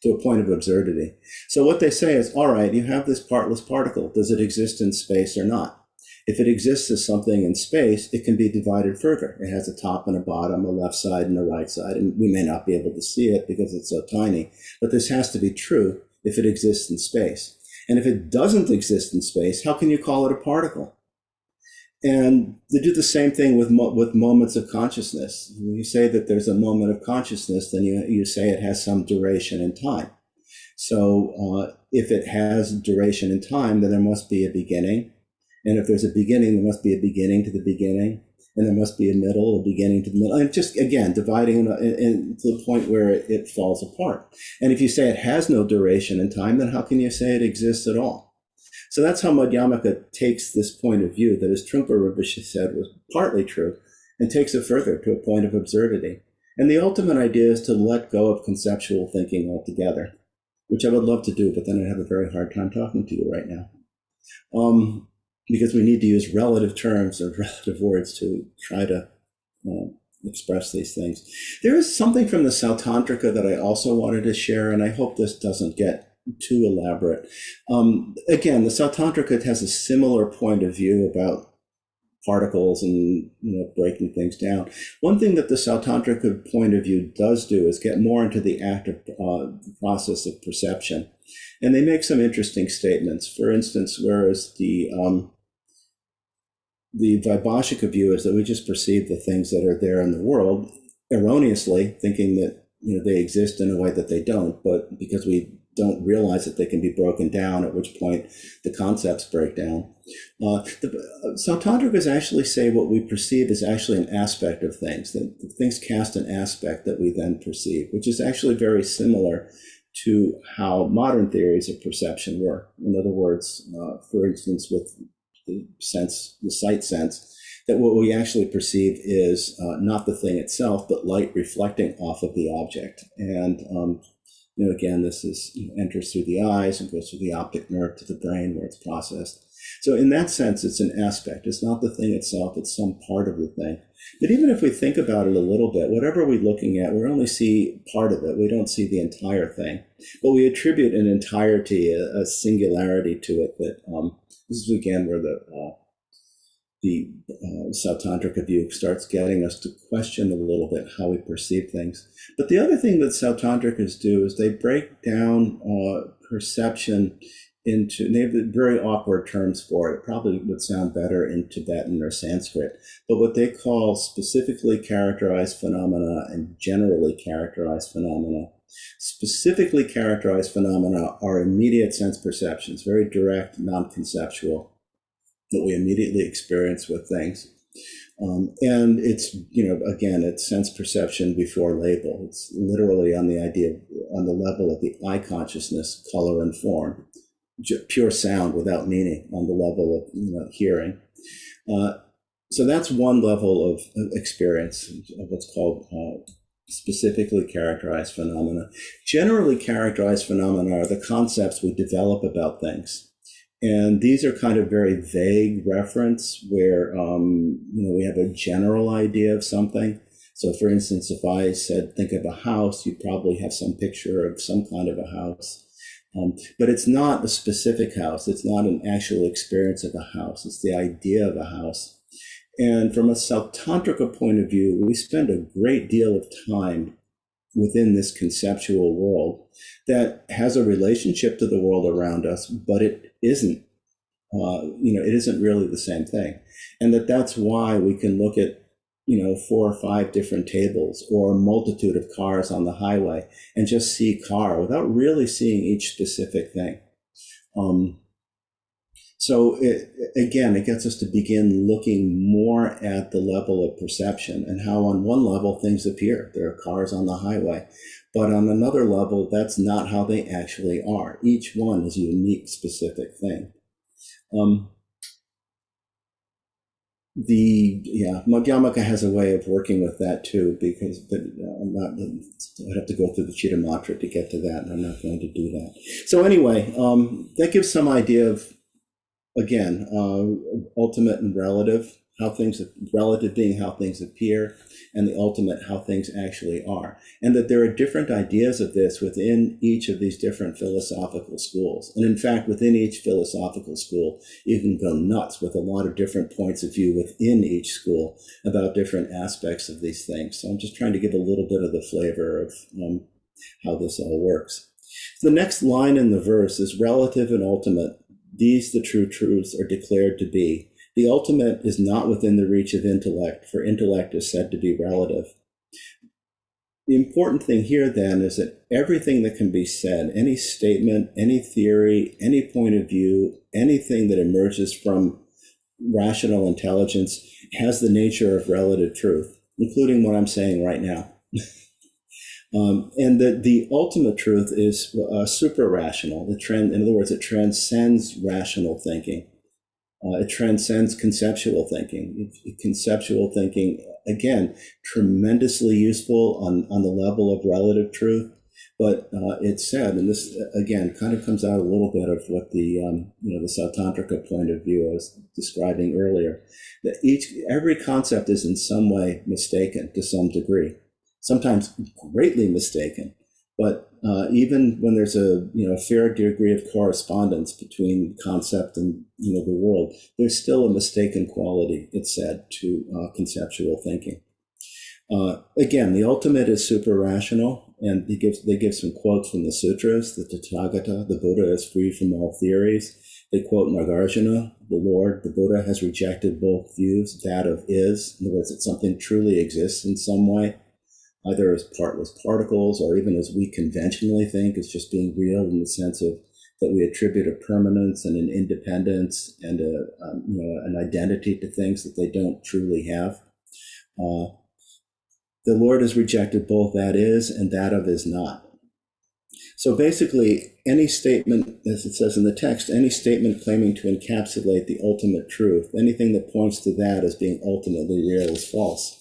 to a point of absurdity. So what they say is, all right, you have this partless particle. Does it exist in space or not? If it exists as something in space, it can be divided further. It has a top and a bottom, a left side and a right side, and we may not be able to see it because it's so tiny, but this has to be true if it exists in space. And if it doesn't exist in space, how can you call it a particle? And they do the same thing with moments of consciousness. When you say that there's a moment of consciousness, then you say it has some duration in time. So if it has duration in time, then there must be a beginning. And if there's a beginning, there must be a beginning to the beginning. And there must be a middle, a beginning to the middle. And just, again, dividing to the point where it falls apart. And if you say it has no duration in time, then how can you say it exists at all? So that's how Madhyamaka takes this point of view that, as Trungpa Rinpoche said, was partly true, and takes it further to a point of absurdity. And the ultimate idea is to let go of conceptual thinking altogether, which I would love to do, but then I'd have a very hard time talking to you right now. Because we need to use relative terms or relative words to try to express these things. There is something from the Sautantrika that I also wanted to share, and I hope this doesn't get too elaborate. Again, the Sautantrika has a similar point of view about particles and breaking things down. One thing that the Sautantrika point of view does do is get more into the active process of perception. And they make some interesting statements. For instance, whereas the Vaibhashika view is that we just perceive the things that are there in the world erroneously, thinking that they exist in a way that they don't, but because we don't realize that they can be broken down, at which point the concepts break down. The Sautantrikas actually say what we perceive is actually an aspect of things, that things cast an aspect that we then perceive, which is actually very similar to how modern theories of perception work. In other words, for instance, with the sight sense, that what we actually perceive is not the thing itself, but light reflecting off of the object. And again, this enters through the eyes and goes through the optic nerve to the brain where it's processed. So in that sense, it's an aspect. It's not the thing itself, it's some part of the thing. But even if we think about it a little bit, whatever we're looking at, we only see part of it. We don't see the entire thing. But we attribute an entirety, a singularity to it. That this is again where the Sautantrika view starts getting us to question a little bit how we perceive things. But the other thing that Sautantrikas do is they break down perception into, they have very awkward terms for it. It probably would sound better in Tibetan or Sanskrit, but what they call specifically characterized phenomena and generally characterized phenomena. Specifically characterized phenomena are immediate sense perceptions, very direct, non-conceptual, that we immediately experience with things. And it's, again, it's sense perception before label. It's literally on the level of the eye consciousness, color and form, pure sound without meaning on the level of hearing. So that's one level of experience of what's called specifically characterized phenomena. Generally characterized phenomena are the concepts we develop about things. And these are kind of very vague reference where, we have a general idea of something. So for instance, if I said, think of a house, you'd probably have some picture of some kind of a house. But it's not a specific house. It's not an actual experience of a house. It's the idea of a house. And from a Sautantrika point of view, we spend a great deal of time within this conceptual world that has a relationship to the world around us, but it isn't, it isn't really the same thing. And that's why we can look at, 4 or 5 different tables or a multitude of cars on the highway and just see car without really seeing each specific thing. So it gets us to begin looking more at the level of perception and how on one level things appear. There are cars on the highway, but on another level, that's not how they actually are. Each one is a unique, specific thing. Madhyamaka has a way of working with that too, I'd have to go through the Chitta Mantra to get to that, and I'm not going to do that. So anyway, that gives some idea of, again, ultimate and relative, relative being how things appear, and the ultimate how things actually are. And that there are different ideas of this within each of these different philosophical schools. And in fact, within each philosophical school, you can go nuts with a lot of different points of view within each school about different aspects of these things. So I'm just trying to give a little bit of the flavor of how this all works. The next line in the verse is relative and ultimate. These, the true truths, are declared to be. The ultimate is not within the reach of intellect, for intellect is said to be relative. The important thing here then is that everything that can be said, any statement, any theory, any point of view, anything that emerges from rational intelligence has the nature of relative truth, including what I'm saying right now. And that the ultimate truth is supra-rational. In other words, it transcends rational thinking. It transcends conceptual thinking. Conceptual thinking, again, tremendously useful on the level of relative truth. But it's said, and this again kind of comes out a little bit of what the Sautantrika point of view I was describing earlier. That every concept is in some way mistaken to some degree, sometimes greatly mistaken. But even when there's a fair degree of correspondence between concept and the world, there's still a mistaken quality, it's said, to conceptual thinking. Again, the ultimate is super-rational, and they give some quotes from the sutras. The Tathagata, the Buddha, is free from all theories. They quote Nagarjuna, the Lord, the Buddha has rejected both views, that of is, in other words, that something truly exists in some way, either as partless particles or even as we conventionally think, as just being real in the sense of that we attribute a permanence and an independence and an identity to things that they don't truly have. The Lord has rejected both that is and that of is not. So basically, any statement, as it says in the text, any statement claiming to encapsulate the ultimate truth, anything that points to that as being ultimately real is false.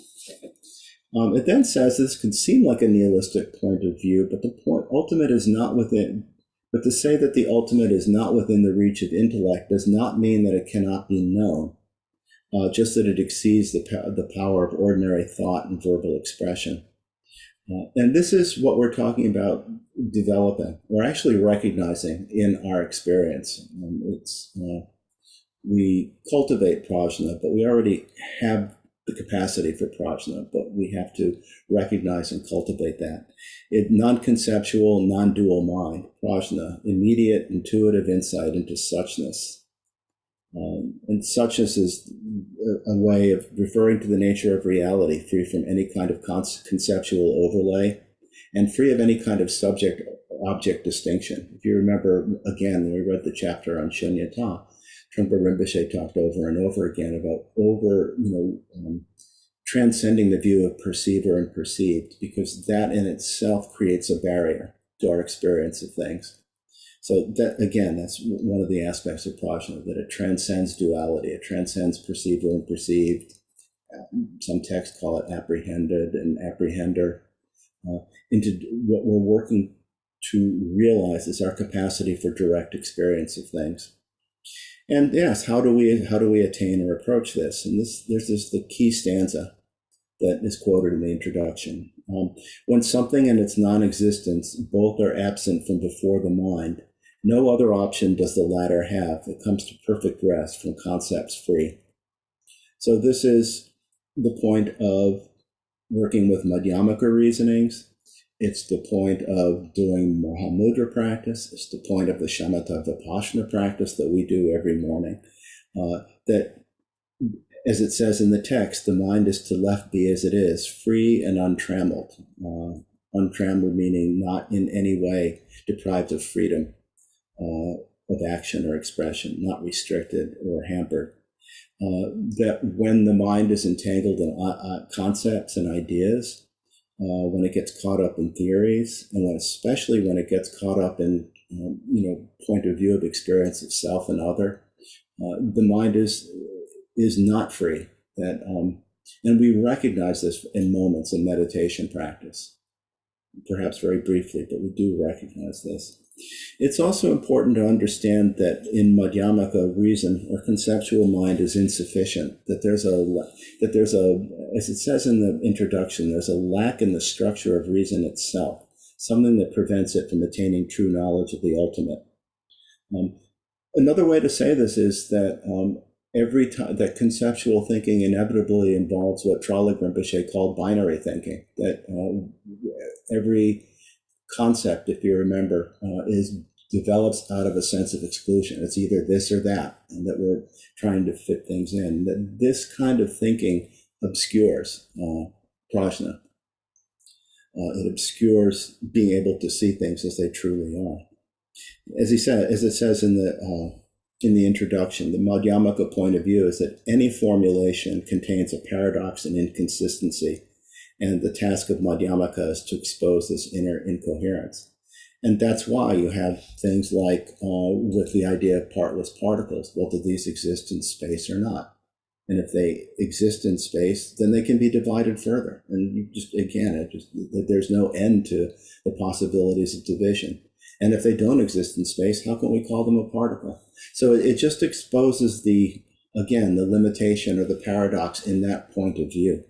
It then says this can seem like a nihilistic point of view, but the ultimate is not within. But to say that the ultimate is not within the reach of intellect does not mean that it cannot be known, just that it exceeds the power of ordinary thought and verbal expression. And this is what we're talking about developing, or actually recognizing in our experience. We cultivate prajna, but we already have the capacity for prajna, but we have to recognize and cultivate that. Non-conceptual, non-dual mind, prajna, immediate intuitive insight into suchness. And suchness is a way of referring to the nature of reality, free from any kind of conceptual overlay and free of any kind of subject-object distinction. If you remember, again, when we read the chapter on Shunyata, Trungpa Rinpoche talked over and over again about transcending the view of perceiver and perceived, because that in itself creates a barrier to our experience of things. So that, again, that's one of the aspects of prajna, that it transcends duality. It transcends perceiver and perceived. Some texts call it apprehended and apprehender. Into what we're working to realize is our capacity for direct experience of things. And yes, how do we attain or approach this? And there's the key stanza that is quoted in the introduction. When something and its non-existence both are absent from before the mind, no other option does the latter have. It comes to perfect rest from concepts free. So this is the point of working with Madhyamaka reasonings. It's the point of doing Mahamudra practice. It's the point of the Shamatha Vipassana practice that we do every morning. That, as it says in the text, the mind is to left be as it is, free and untrammeled. Untrammeled meaning not in any way deprived of freedom of action or expression, not restricted or hampered. That when the mind is entangled in concepts and ideas, when it gets caught up in theories, and especially when it gets caught up in point of view of experience of self and other, the mind is not free. And we recognize this in moments in meditation practice, perhaps very briefly, but we do recognize this. It's also important to understand that in Madhyamaka reason, or conceptual mind is insufficient, that there's a, as it says in the introduction, there's a lack in the structure of reason itself, something that prevents it from attaining true knowledge of the ultimate. Another way to say this is that every time that conceptual thinking inevitably involves what Tralek Rinpoche called binary thinking, that every concept, if you remember, develops out of a sense of exclusion. It's either this or that, and that we're trying to fit things in. That this kind of thinking obscures prajna. It obscures being able to see things as they truly are. As it says in the introduction, the Madhyamaka point of view is that any formulation contains a paradox and inconsistency. And the task of Madhyamaka is to expose this inner incoherence. And that's why you have things like with the idea of partless particles. Well, do these exist in space or not? And if they exist in space, then they can be divided further. And you just, again, there's no end to the possibilities of division. And if they don't exist in space, how can we call them a particle? So it just exposes the limitation or the paradox in that point of view.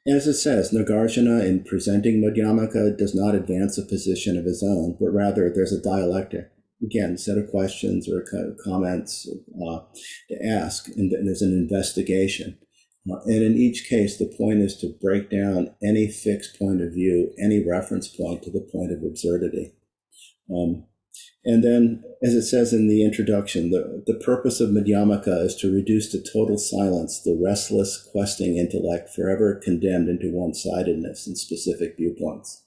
As it says, Nagarjuna, in presenting Madhyamaka, does not advance a position of his own, but rather there's a dialectic. Again, a set of questions or comments to ask, and there's an investigation. And in each case, the point is to break down any fixed point of view, any reference point to the point of absurdity. And then, as it says in the introduction, the purpose of Madhyamaka is to reduce to total silence the restless, questing intellect forever condemned into one-sidedness and specific viewpoints.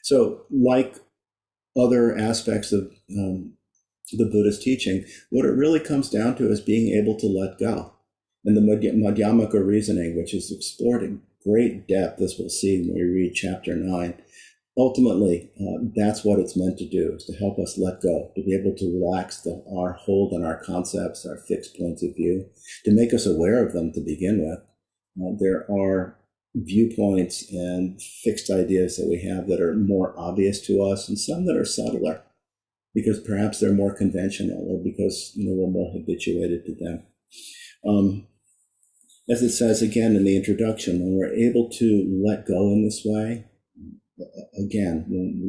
So, like other aspects of the Buddhist teaching, what it really comes down to is being able to let go. And the Madhyamaka reasoning, which is explored in great depth, as we'll see when we read chapter 9, ultimately, that's what it's meant to do, is to help us let go, to be able to relax our hold on our concepts, our fixed points of view, to make us aware of them to begin with. There are viewpoints and fixed ideas that we have that are more obvious to us, and some that are subtler, because perhaps they're more conventional, or because we're more habituated to them. As it says again in the introduction, when we're able to let go in this way, again, when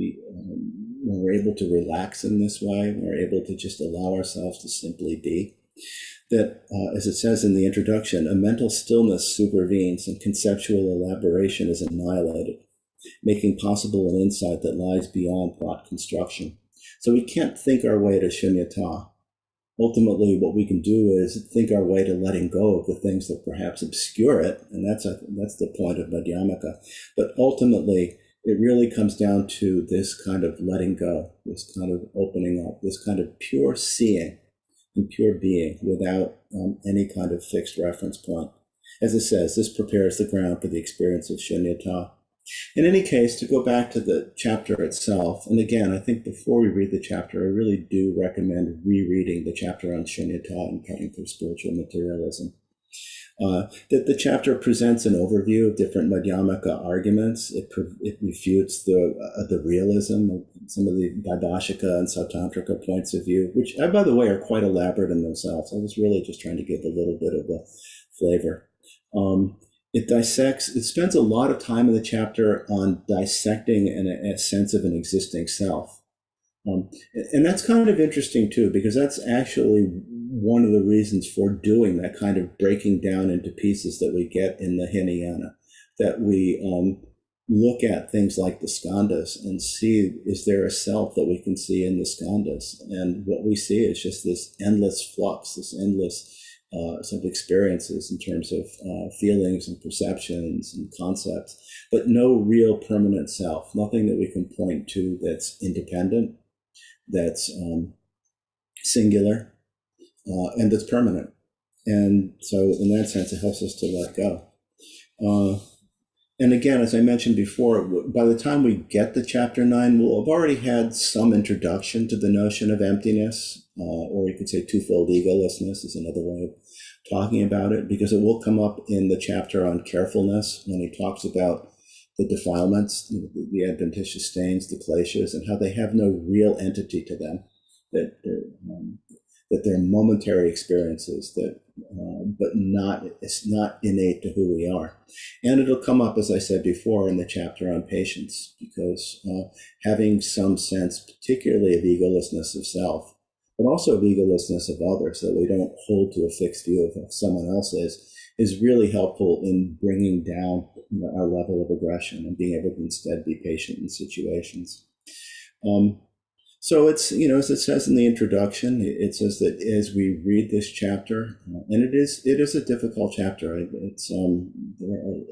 we're able to relax in this way, we're able to just allow ourselves to simply be, that, as it says in the introduction, a mental stillness supervenes and conceptual elaboration is annihilated, making possible an insight that lies beyond thought construction. So we can't think our way to shunyata. Ultimately, what we can do is think our way to letting go of the things that perhaps obscure it, and that's the point of Madhyamaka. But ultimately, it really comes down to this kind of letting go, this kind of opening up, this kind of pure seeing and pure being without any kind of fixed reference point. As it says, this prepares the ground for the experience of shunyata. In any case, to go back to the chapter itself, and again, I think before we read the chapter, I really do recommend rereading the chapter on shunyata and cutting through spiritual materialism. That the chapter presents an overview of different Madhyamaka arguments. It refutes the realism of some of the Vaibhashika and Sautantrika points of view, which, by the way, are quite elaborate in themselves. I was really just trying to give a little bit of the flavor. It spends a lot of time in the chapter on dissecting a sense of an existing self. And that's kind of interesting too, because that's actually one of the reasons for doing that kind of breaking down into pieces that we get in the Hinayana, that we look at things like the skandhas and see, is there a self that we can see in the skandhas? And what we see is just this endless flux, this endless sort of experiences in terms of feelings and perceptions and concepts, but no real permanent self, nothing that we can point to that's independent, that's singular, and that's permanent. And so in that sense, it helps us to let go. And again, as I mentioned before, by the time we get to chapter 9, we'll have already had some introduction to the notion of emptiness, or you could say twofold egolessness is another way of talking about it, because it will come up in the chapter on carefulness when he talks about the defilements, the adventitious stains, the kleshas, and how they have no real entity to them, that they're momentary experiences, but it's not innate to who we are. And it'll come up, as I said before, in the chapter on patience, because having some sense, particularly of egolessness of self, but also of egolessness of others, that we don't hold to a fixed view of who someone else is really helpful in bringing down our level of aggression and being able to instead be patient in situations. So it's, as it says in the introduction, it says that as we read this chapter, and it is a difficult chapter. It's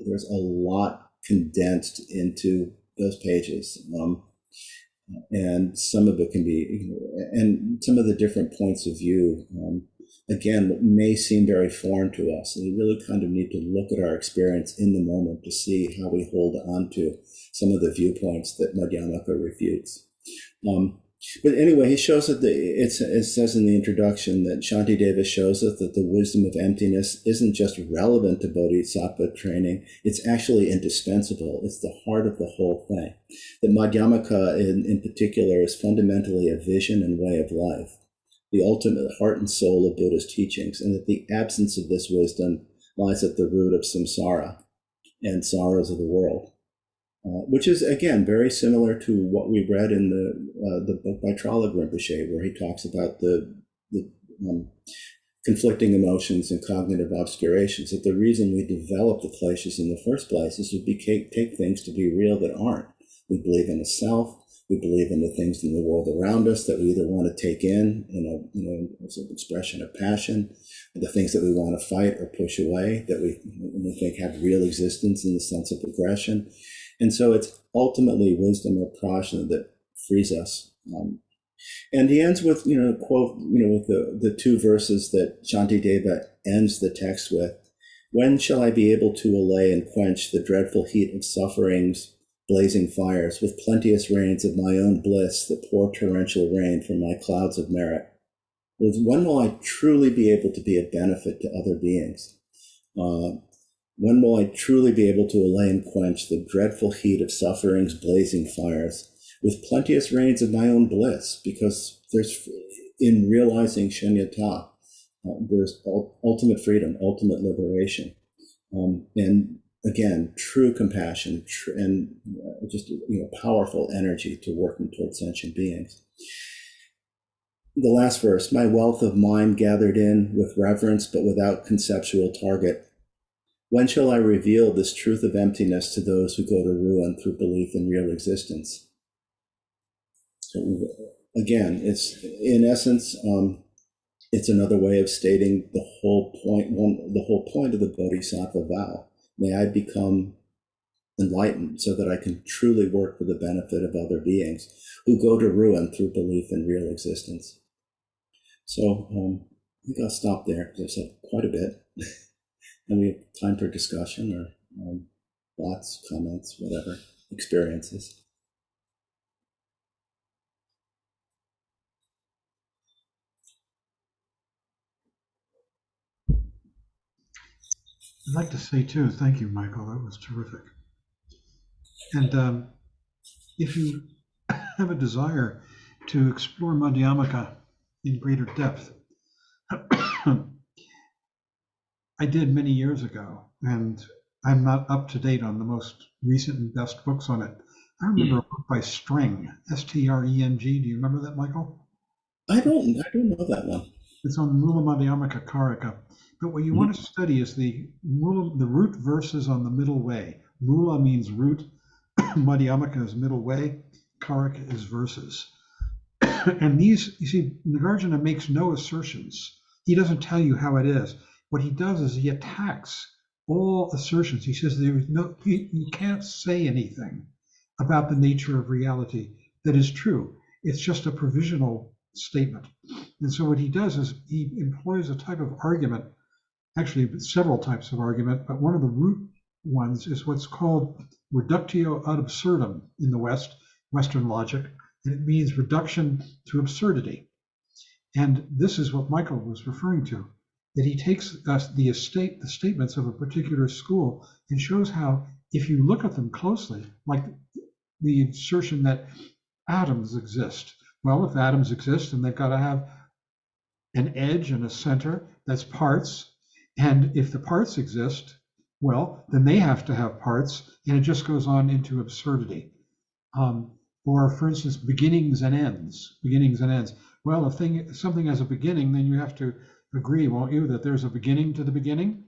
there's a lot condensed into those pages, and some of it can be, and some of the different points of view, again, may seem very foreign to us. And we really kind of need to look at our experience in the moment to see how we hold on to some of the viewpoints that Madhyamaka refutes. But anyway, he shows that it says in the introduction that Shantideva shows us that the wisdom of emptiness isn't just relevant to Bodhisattva training, it's actually indispensable. It's the heart of the whole thing. That Madhyamaka in particular is fundamentally a vision and way of life, the ultimate heart and soul of Buddhist teachings, and that the absence of this wisdom lies at the root of samsara and sorrows of the world. Which is, again, very similar to what we read in the book by Tralagh Rinpoche, where he talks about the conflicting emotions and cognitive obscurations, that the reason we develop the kleshas in the first place is to take things to be real that aren't. We believe in a self, we believe in the things in the world around us that we either want to take in as an expression of passion, the things that we want to fight or push away, that we think have real existence in the sense of aggression. And so it's ultimately wisdom or prajna that frees us. And he ends with, quote, with the two verses that Shantideva ends the text with. When shall I be able to allay and quench the dreadful heat of sufferings, blazing fires, with plenteous rains of my own bliss that pour torrential rain from my clouds of merit? When will I truly be able to be a benefit to other beings? When will I truly be able to allay and quench the dreadful heat of sufferings, blazing fires, with plenteous rains of my own bliss? Because in realizing shunyata, there's ultimate freedom, ultimate liberation, and again, true compassion and just powerful energy to working towards sentient beings. the last verse, my wealth of mind gathered in with reverence but without conceptual target. When shall I reveal this truth of emptiness to those who go to ruin through belief in real existence? So again, it's in essence, it's another way of stating the whole point of the Bodhisattva vow. May I become enlightened so that I can truly work for the benefit of other beings who go to ruin through belief in real existence. So I think I'll stop there because I've said quite a bit. And we have time for discussion or thoughts, comments, whatever, experiences. I'd like to say too, thank you, Michael. That was terrific. And if you have a desire to explore Madhyamaka in greater depth, I did many years ago, and I'm not up to date on the most recent and best books on it. I remember a book by Streng, S-T-R-E-N-G. Do you remember that, Michael? I don't know that one. It's on Mula Madhyamaka Karika. But what you want to study is the root verses on the middle way. Mula means root, Madhyamaka is middle way, Karika is verses. And these, you see, Nagarjuna makes no assertions. He doesn't tell you how it is. What he does is he attacks all assertions. He says you can't say anything about the nature of reality that is true. It's just a provisional statement. And so what he does is he employs a type of argument, actually several types of argument, but one of the root ones is what's called reductio ad absurdum in the Western logic, and it means reduction to absurdity. And this is what Michael was referring to, that he takes the statements of a particular school and shows how, if you look at them closely, like the assertion that atoms exist. Well, if atoms exist, then they've got to have an edge and a center, that's parts. And if the parts exist, well, then they have to have parts, and it just goes on into absurdity. Or, for instance, beginnings and ends. Well, if something has a beginning, then you have to agree, won't you, that there's a beginning to the beginning?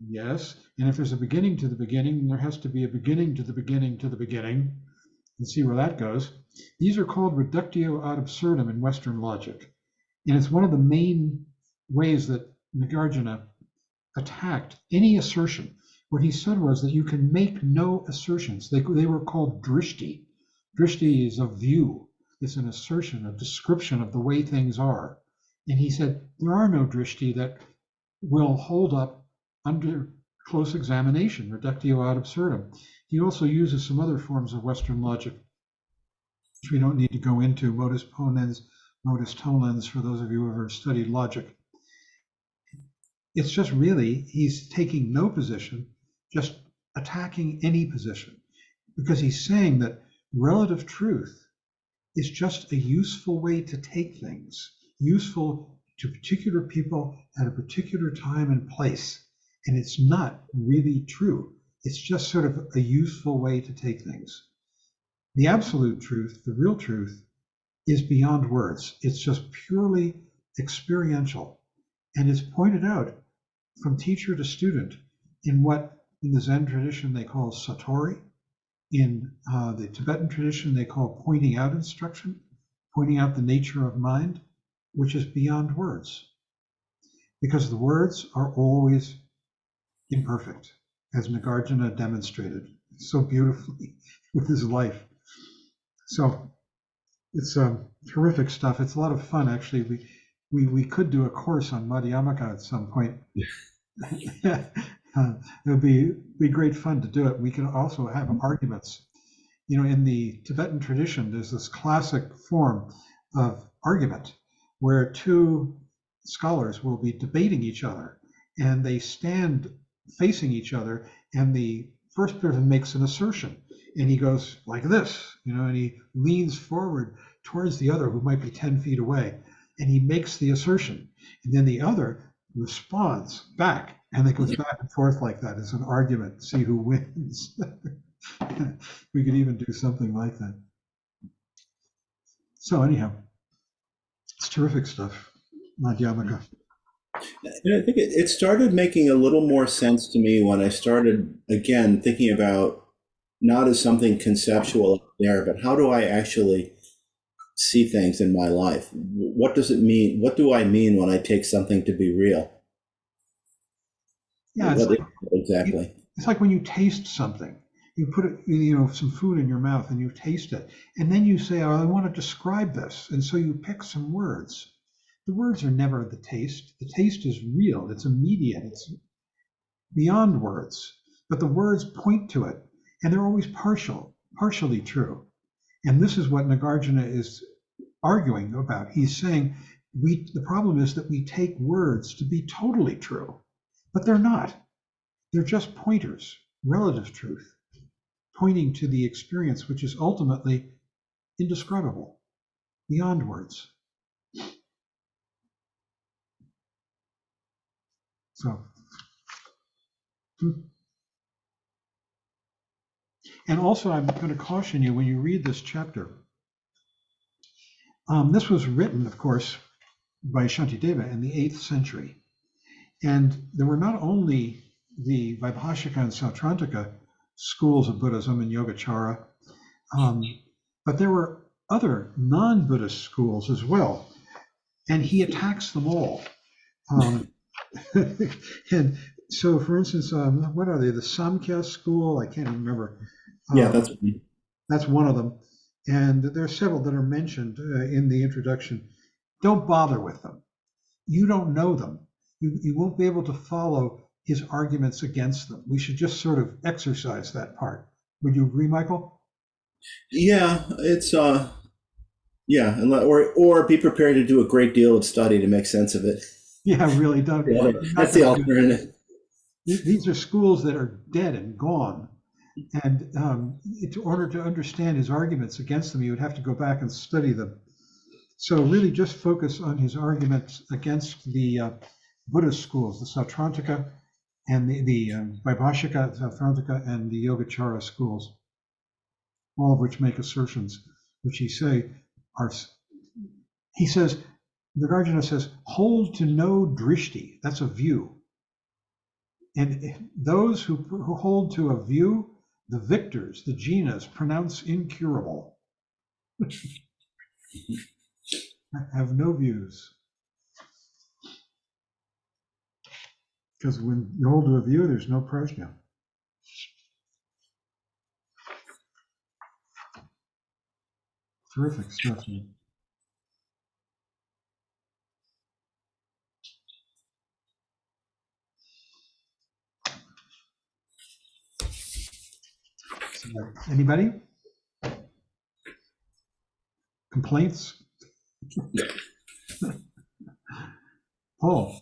Yes. And if there's a beginning to the beginning, then there has to be a beginning to the beginning to the beginning. And see where that goes. These are called reductio ad absurdum in Western logic. And it's one of the main ways that Nagarjuna attacked any assertion. What he said was that you can make no assertions. They were called drishti. Drishti is a view. It's an assertion, a description of the way things are. And he said there are no drishti that will hold up under close examination, reductio ad absurdum. He also uses some other forms of Western logic, which we don't need to go into, modus ponens, modus tollens, for those of you who have ever studied logic. It's just really, he's taking no position, just attacking any position, because he's saying that relative truth is just a useful way to take things, useful to particular people at a particular time and place. And it's not really true. It's just sort of a useful way to take things. The absolute truth, the real truth, is beyond words. It's just purely experiential. And it's pointed out from teacher to student in what in the Zen tradition they call satori. In the Tibetan tradition, they call pointing out instruction, pointing out the nature of mind, which is beyond words. Because the words are always imperfect, as Nagarjuna demonstrated so beautifully with his life. So it's terrific stuff. It's a lot of fun, actually. We could do a course on Madhyamaka at some point. It would be great fun to do it. We can also have arguments. You know, in the Tibetan tradition, there's this classic form of argument where two scholars will be debating each other, and they stand facing each other, and the first person makes an assertion, and he goes like this, you know, and he leans forward towards the other who might be 10 feet away, and he makes the assertion, and then the other responds back, and it goes back and forth like that as an argument, see who wins. We could even do something like that. So anyhow, It's terrific stuff, Madhyamaka. And I think it started making a little more sense to me when I started, again, thinking about not as something conceptual up there, but how do I actually see things in my life? What does it mean? What do I mean when I take something to be real? Yeah, What is it exactly? it's like when you taste something. You put it, you know, some food in your mouth and you taste it, and then you say, "Oh, I want to describe this," and so you pick some words. The words are never the taste. The taste is real. It's immediate. It's beyond words. But the words point to it, and they're always partially true. And this is what Nagarjuna is arguing about. He's saying the problem is that we take words to be totally true, but they're not. They're just pointers, relative truth, pointing to the experience which is ultimately indescribable, beyond words. So, and also I'm going to caution you when you read this chapter. This was written, of course, by Shantideva in the 8th century. And there were not only the Vaibhashika and Sautrantika schools of Buddhism and Yogacara, but there were other non-Buddhist schools as well. And he attacks them all. And so, for instance, what are they? The Samkhya school? I can't remember. Yeah, that's one of them. And there are several that are mentioned in the introduction. Don't bother with them. You don't know them. You won't be able to follow his arguments against them. We should just sort of exercise that part. Would you agree, Michael? yeah, it's yeah, or be prepared to do a great deal of study to make sense of it. Yeah, really. Don't. Yeah, that's the alternative. These are schools that are dead and gone. And in order to understand his arguments against them, you would have to go back and study them. So really just focus on his arguments against the Buddhist schools, the Sautrantika and the Vaibhashika, Sautrantika, and the Yogacara schools, all of which make assertions which he says, Nagarjuna says, hold to no drishti, that's a view. And those who hold to a view, the victors, the jinas, pronounce incurable. Have no views. Because when you hold to a view, there's no prajna. Terrific stuff, man. So, anybody? Complaints? Paul.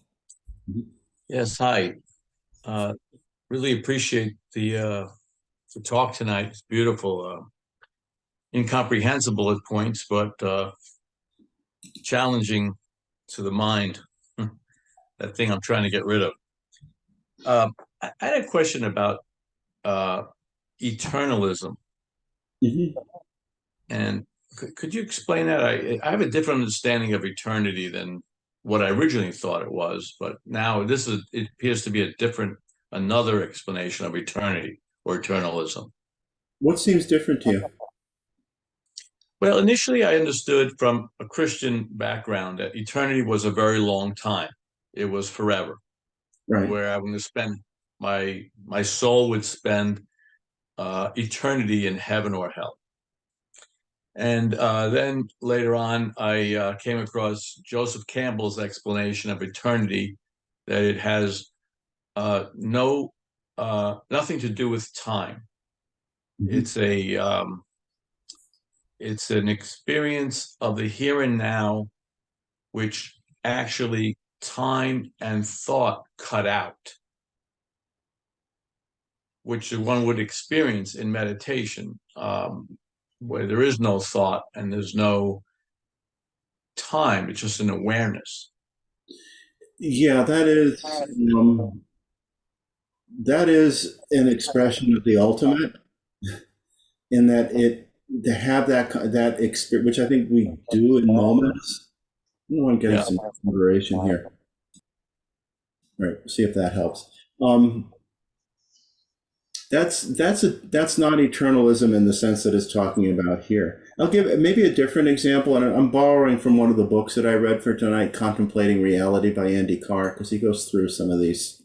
Yes, hi. Really appreciate the talk tonight. It's beautiful, incomprehensible at points, but challenging to the mind. That thing I'm trying to get rid of. I had a question about eternalism. Mm-hmm. And could you explain that? I have a different understanding of eternity than what I originally thought it was, but now it appears to be another explanation of eternity or eternalism. What seems different to you? Well, initially I understood from a Christian background that eternity was a very long time. It was forever. Right. Where I'm going to spend my soul would spend eternity in heaven or hell. And then later on, I came across Joseph Campbell's explanation of eternity, that it has nothing to do with time. Mm-hmm. It's an experience of the here and now, which actually time and thought cut out, which one would experience in meditation, where there is no thought and there's no time. It's just an awareness. Yeah, that is an expression of the ultimate, in that to have that experience, which I think we do in moments, want to get Yeah. some moderation here. All right, see if that helps. That's not eternalism in the sense that it's talking about here. I'll give maybe a different example, and I'm borrowing from one of the books that I read for tonight, Contemplating Reality by Andy Carr, because he goes through some of these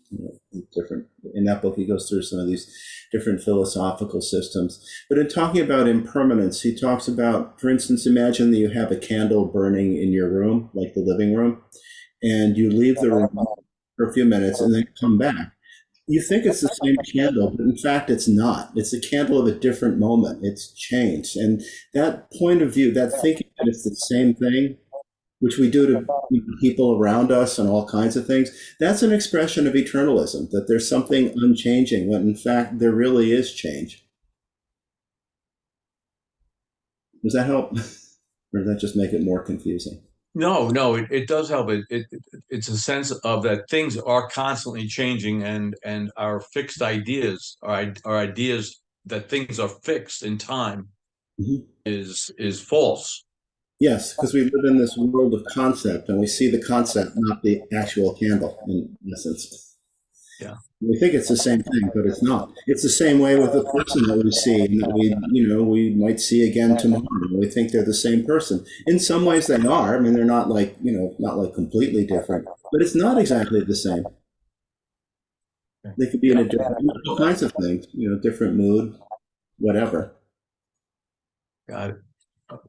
different, in that book, he goes through some of these different philosophical systems. But in talking about impermanence, he talks about, for instance, imagine that you have a candle burning in your room, like the living room, and you leave the room for a few minutes and then come back. You think it's the same candle, but in fact, it's not. It's a candle of a different moment. It's changed. And that point of view, that thinking that it's the same thing, which we do to people around us and all kinds of things, that's an expression of eternalism, that there's something unchanging when in fact there really is change. Does that help? Or does that just make it more confusing? No, it does help. It's a sense of that things are constantly changing, and our fixed ideas, our ideas that things are fixed in time, Mm-hmm. is false. Yes, because we live in this world of concept and we see the concept, not the actual candle, in essence. Yeah. We think it's the same thing, but it's not. It's the same way with the person that we see and that we might see again tomorrow. We think they're the same person. In some ways they are. I mean, they're not like, not like completely different, but it's not exactly the same. They could be in a different, all kinds of things, different mood, whatever. Got it.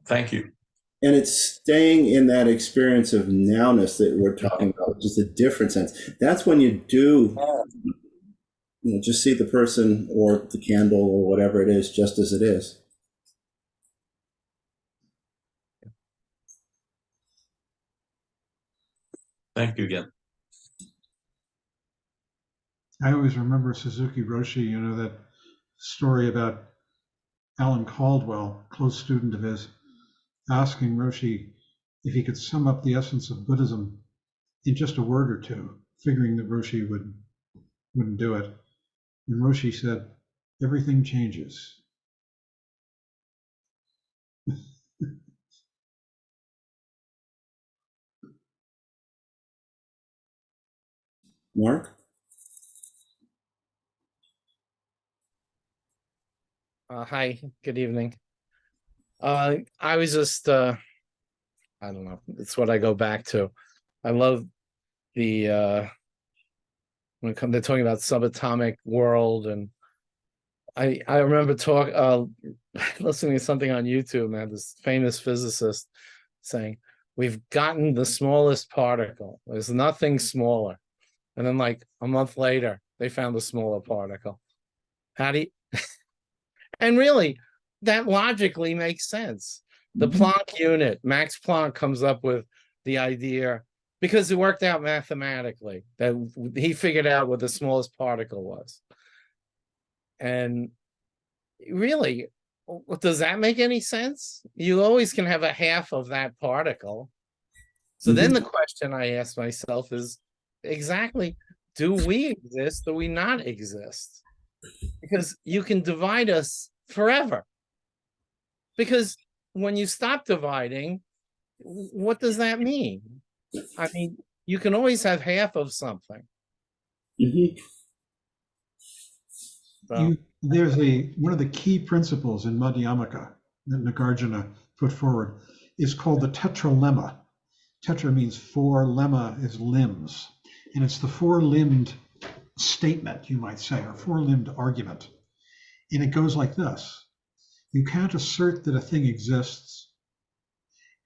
Thank you. And it's staying in that experience of nowness that we're talking about, just a different sense. That's when you do, just see the person or the candle or whatever it is, just as it is. Thank you again. I always remember Suzuki Roshi, that story about Alan Caldwell, close student of his, asking Roshi if he could sum up the essence of Buddhism in just a word or two, figuring that Roshi wouldn't do it. And Roshi said, "Everything changes." Mark? Hi, good evening. I was just, I don't know, it's what I go back to. I love the, when they're talking about subatomic world, and I remember listening to something on YouTube, man, this famous physicist saying, we've gotten the smallest particle. There's nothing smaller. And then like a month later, they found a smaller particle. How do you, and really, that logically makes sense. The Planck unit, Max Planck comes up with the idea because it worked out mathematically that he figured out what the smallest particle was. And really, does that make any sense? You always can have a half of that particle. So then the question I ask myself is exactly, do we exist? Do we not exist? Because you can divide us forever. Because when you stop dividing, what does that mean? I mean, you can always have half of something. There's one of the key principles in Madhyamaka that Nagarjuna put forward is called the tetralemma. Tetra means four, lemma is limbs. And it's the four-limbed statement, you might say, or four-limbed argument. And it goes like this. You can't assert that a thing exists.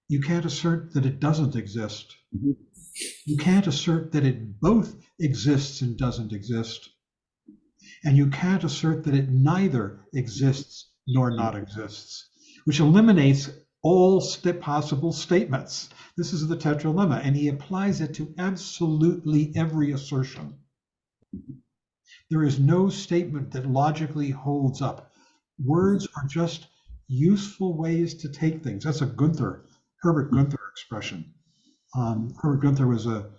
You can't assert that it doesn't exist. You can't assert that it both exists and doesn't exist. And you can't assert that it neither exists nor not exists, which eliminates all possible statements. This is the tetralemma, and he applies it to absolutely every assertion. There is no statement that logically holds up. Words are just useful ways to take things. That's a Herbert Gunther expression. Herbert Gunther was a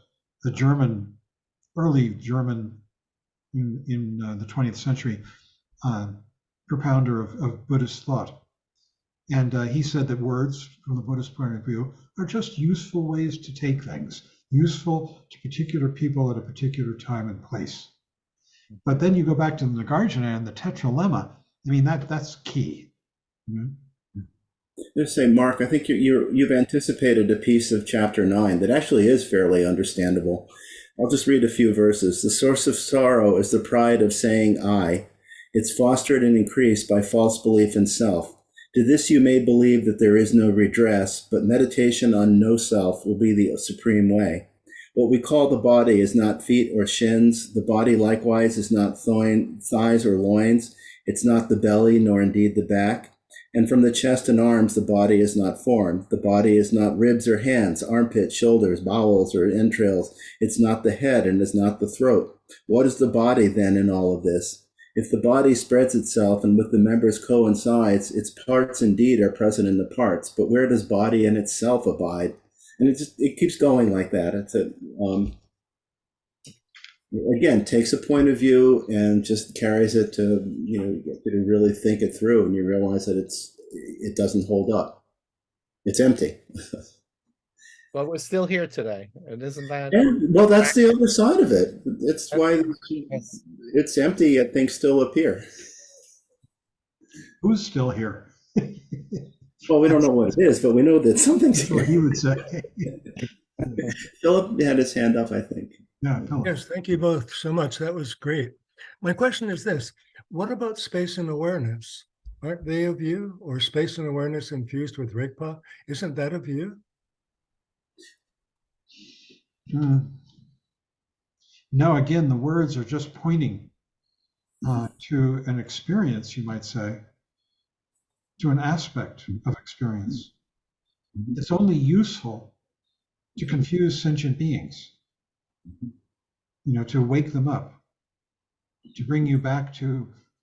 early German in the 20th century, propounder of Buddhist thought. And he said that words, from the Buddhist point of view, are just useful ways to take things, useful to particular people at a particular time and place. But then you go back to the Nagarjuna and the tetralemma. I mean, that's key. Just say, Mark, I think you've anticipated a piece of chapter 9 that actually is fairly understandable. I'll just read a few verses. The source of sorrow is the pride of saying I. It's fostered and increased by false belief in self. To this you may believe that there is no redress, but meditation on no self will be the supreme way. What we call the body is not feet or shins. The body likewise is not thighs or loins. It's not the belly, nor indeed the back. And from the chest and arms, the body is not formed. The body is not ribs or hands, armpits, shoulders, bowels, or entrails. It's not the head and is not the throat. What is the body then in all of this? If the body spreads itself and with the members coincides, its parts indeed are present in the parts. But where does body in itself abide? And it keeps going like that. It's again, takes a point of view and just carries it to, to really think it through, and you realize that it doesn't hold up. It's empty. But we're still here today. And isn't that? And, well, that's the other side of it. It's why it's empty, yet things still appear. Who's still here? Well, we don't know what it is, but we know that something's That's what he would say. Philip had his hand up, I think. Yeah, Philip. Yes, thank you both so much. That was great. My question is this: what about space and awareness? Aren't they of you? Or space and awareness infused with Rigpa? Isn't that of you? No, again, the words are just pointing to an experience, you might say, to an aspect of experience. It's only useful to confuse sentient beings, to wake them up, to bring you back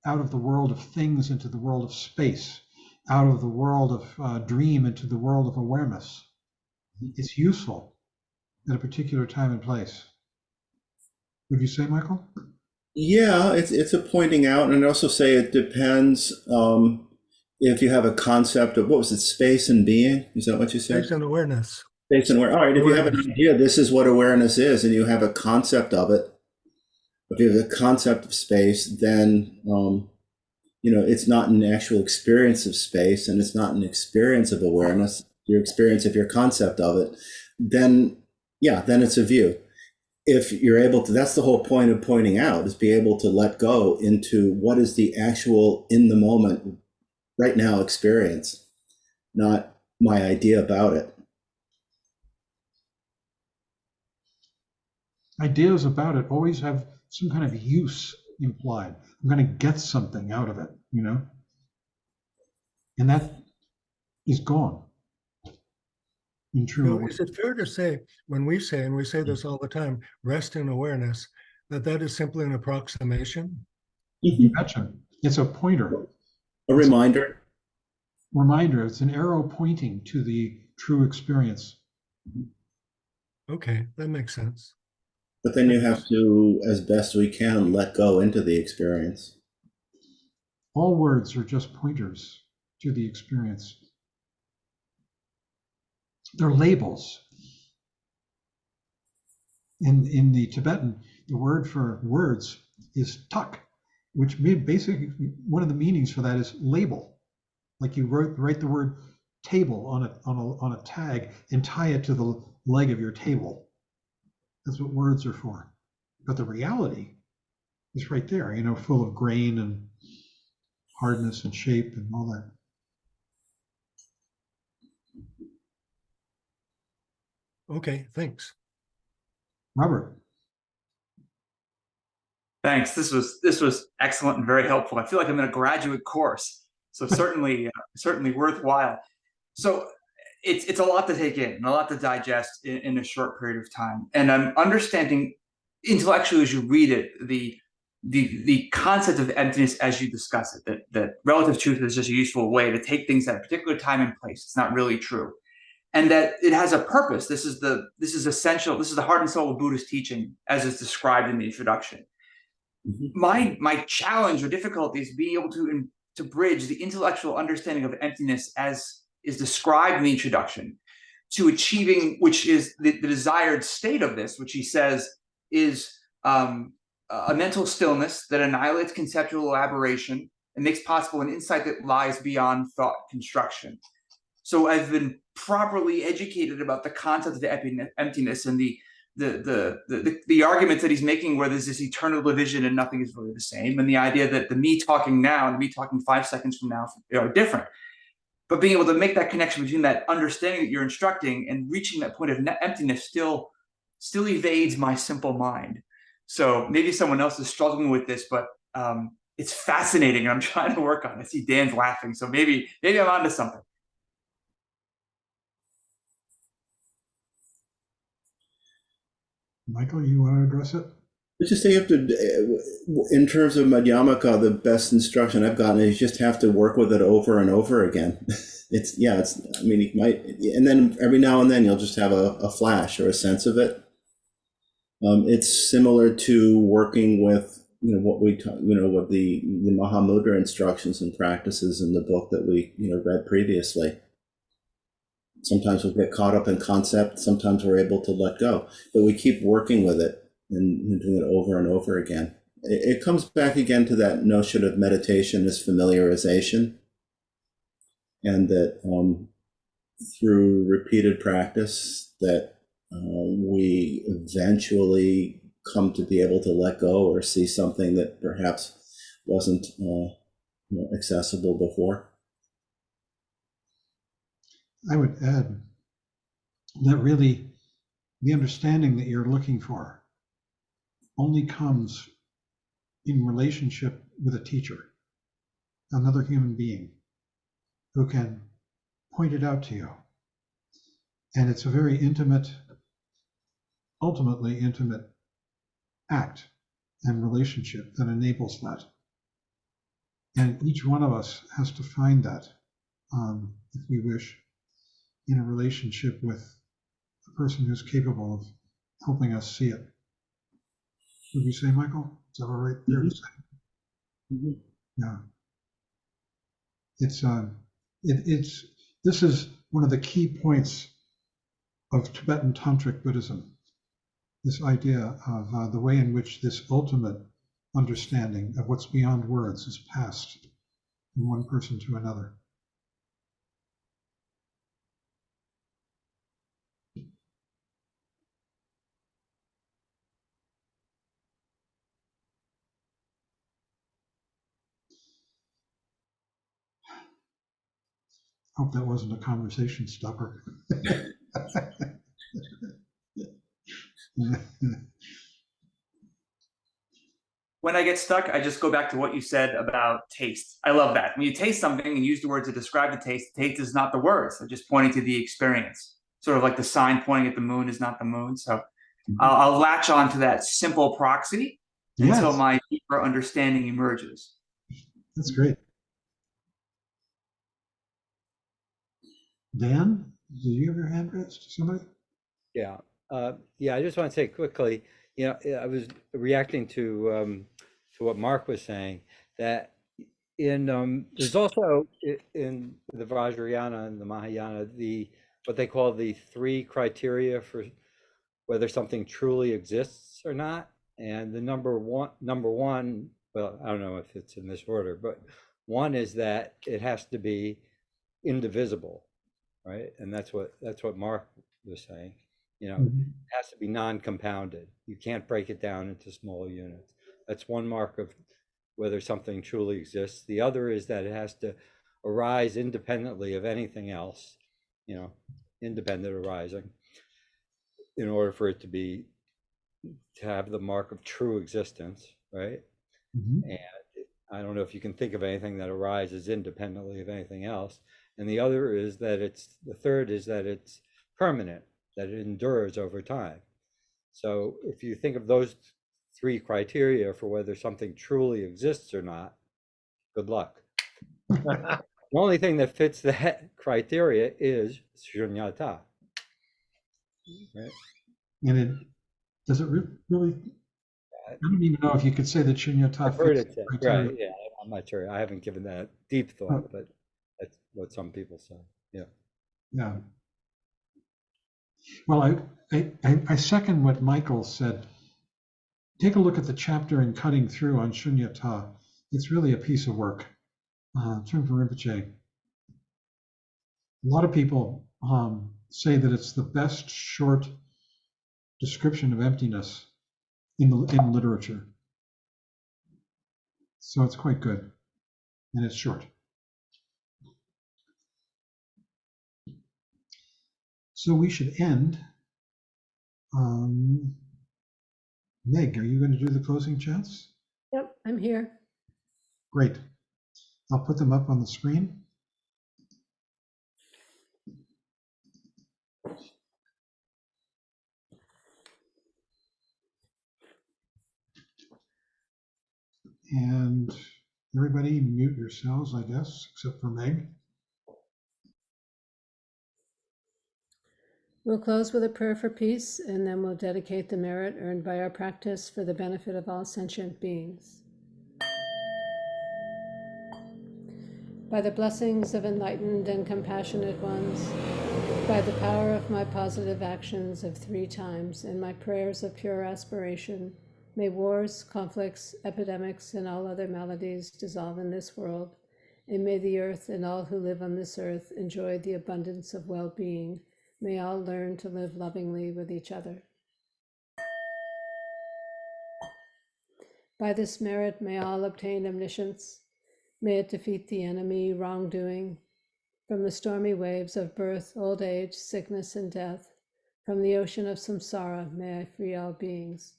out of the world of things into the world of space, out of the world of dream into the world of awareness. It's useful at a particular time and place. Would you say, Michael? Yeah, it's a pointing out, and also say it depends if you have a concept of, what was it, space and being? Is that what you said? Space and awareness. Space and awareness. All right, if you have an idea, this is what awareness is, and you have a concept of it, if you have a concept of space, then, it's not an actual experience of space, and it's not an experience of awareness, your experience of your concept of it, then it's a view. If you're able to, that's the whole point of pointing out, is be able to let go into what is the actual in the moment, right now experience, not my idea about it. Ideas about it always have some kind of use implied. I'm going to get something out of it, and that is gone. In true So is it fair to say, when we say, and we say this all the time, rest in awareness, that is simply an approximation? You betcha. It's a pointer. A reminder. It's an arrow pointing to the true experience. Okay, that makes sense. But then you have to, as best we can, let go into the experience. All words are just pointers to the experience. They're labels. In the Tibetan, the word for words is tak, which basically, one of the meanings for that is label. Like you write the word table on a tag and tie it to the leg of your table. That's what words are for. But the reality is right there, full of grain and hardness and shape and all that. Okay, thanks. Robert. Thanks. This was excellent and very helpful. I feel like I'm in a graduate course, so certainly worthwhile. So it's a lot to take in and a lot to digest in a short period of time. And I'm understanding intellectually as you read it the concept of emptiness as you discuss it. That relative truth is just a useful way to take things at a particular time and place. It's not really true. And that it has a purpose. This is essential. This is the heart and soul of Buddhist teaching, as is described in the introduction. My challenge or difficulty is being able to to bridge the intellectual understanding of emptiness as is described in the introduction to achieving, which is the desired state of this, which he says is a mental stillness that annihilates conceptual elaboration and makes possible an insight that lies beyond thought construction. So I've been properly educated about the concept of emptiness and the arguments that he's making, where there's this eternal division and nothing is really the same, and the idea that the me talking now and the me talking 5 seconds from now are different. But being able to make that connection between that understanding that you're instructing and reaching that point of emptiness still evades my simple mind. So maybe someone else is struggling with this, but it's fascinating, and I'm trying to work on it. I see Dan's laughing, so maybe I'm onto something. Michael, you want to address it? I just say you have to, in terms of Madhyamaka, the best instruction I've gotten is you just have to work with it over and over again. I mean, you might, and then every now and then you'll just have a flash or a sense of it. It's similar to working with, what we talk, what the Mahamudra instructions and practices in the book that we, read previously. Sometimes we'll get caught up in concept. Sometimes we're able to let go, but we keep working with it and doing it over and over again. It comes back again to that notion of meditation as familiarization, and that through repeated practice that we eventually come to be able to let go or see something that perhaps wasn't accessible before. I would add that really the understanding that you're looking for only comes in relationship with a teacher, another human being who can point it out to you. And it's a very intimate, ultimately intimate act and relationship that enables that. And each one of us has to find that, if we wish, in a relationship with a person who's capable of helping us see it. Would you say, Michael? Is that all right there to say? Mm-hmm. Yeah. This is one of the key points of Tibetan Tantric Buddhism, this idea of the way in which this ultimate understanding of what's beyond words is passed from one person to another. Hope that wasn't a conversation stopper. When I get stuck, I just go back to what you said about taste. I love that. When you taste something and use the words to describe the taste is not the words. They're just pointing to the experience. Sort of like the sign pointing at the moon is not the moon. So I'll latch on to that simple proxy until my deeper understanding emerges. That's great. Dan, did you have your hand raised? Somebody? Yeah. I just want to say quickly, I was reacting to what Mark was saying, that there's also in the Vajrayana and the Mahayana, what they call the 3 criteria for whether something truly exists or not. And the number one, well, I don't know if it's in this order, but one is that it has to be indivisible, right? And that's what Mark was saying. It has to be non-compounded. You can't break it down into smaller units. That's one mark of whether something truly exists. The other is that it has to arise independently of anything else, independent arising, in order for it to have the mark of true existence, right? And I don't know if you can think of anything that arises independently of anything else. And the third is that it's permanent, that it endures over time. So if you think of those 3 criteria for whether something truly exists or not, good luck. The only thing that fits that criteria is shunyata. Right? And does it really I don't even know if you could say that Shunyata I've heard fits it the said, criteria. right, yeah, I'm not sure. I haven't given that deep thought, but that's what some people say, yeah. Yeah. Well, I second what Michael said. Take a look at the chapter in Cutting Through on Shunyata. It's really a piece of work. Trungpa Rinpoche. A lot of people say that it's the best short description of emptiness in literature. So it's quite good, and it's short. So we should end. Meg, are you going to do the closing chants? Yep, I'm here. Great. I'll put them up on the screen. And everybody mute yourselves, I guess, except for Meg. We'll close with a prayer for peace, and then we'll dedicate the merit earned by our practice for the benefit of all sentient beings. By the blessings of enlightened and compassionate ones, by the power of my positive actions of 3 times and my prayers of pure aspiration, may wars, conflicts, epidemics, and all other maladies dissolve in this world, and may the earth and all who live on this earth enjoy the abundance of well-being. May all learn to live lovingly with each other. By this merit, may all obtain omniscience. May it defeat the enemy, wrongdoing. From the stormy waves of birth, old age, sickness, and death, from the ocean of samsara, may I free all beings.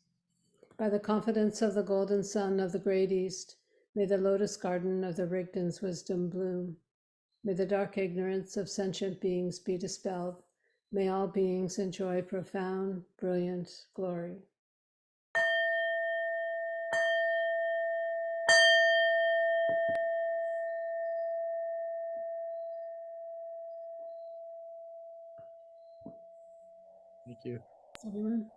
By the confidence of the golden sun of the great east, may the lotus garden of the Rigdon's wisdom bloom. May the dark ignorance of sentient beings be dispelled. May all beings enjoy profound, brilliant glory. Thank you. Everyone.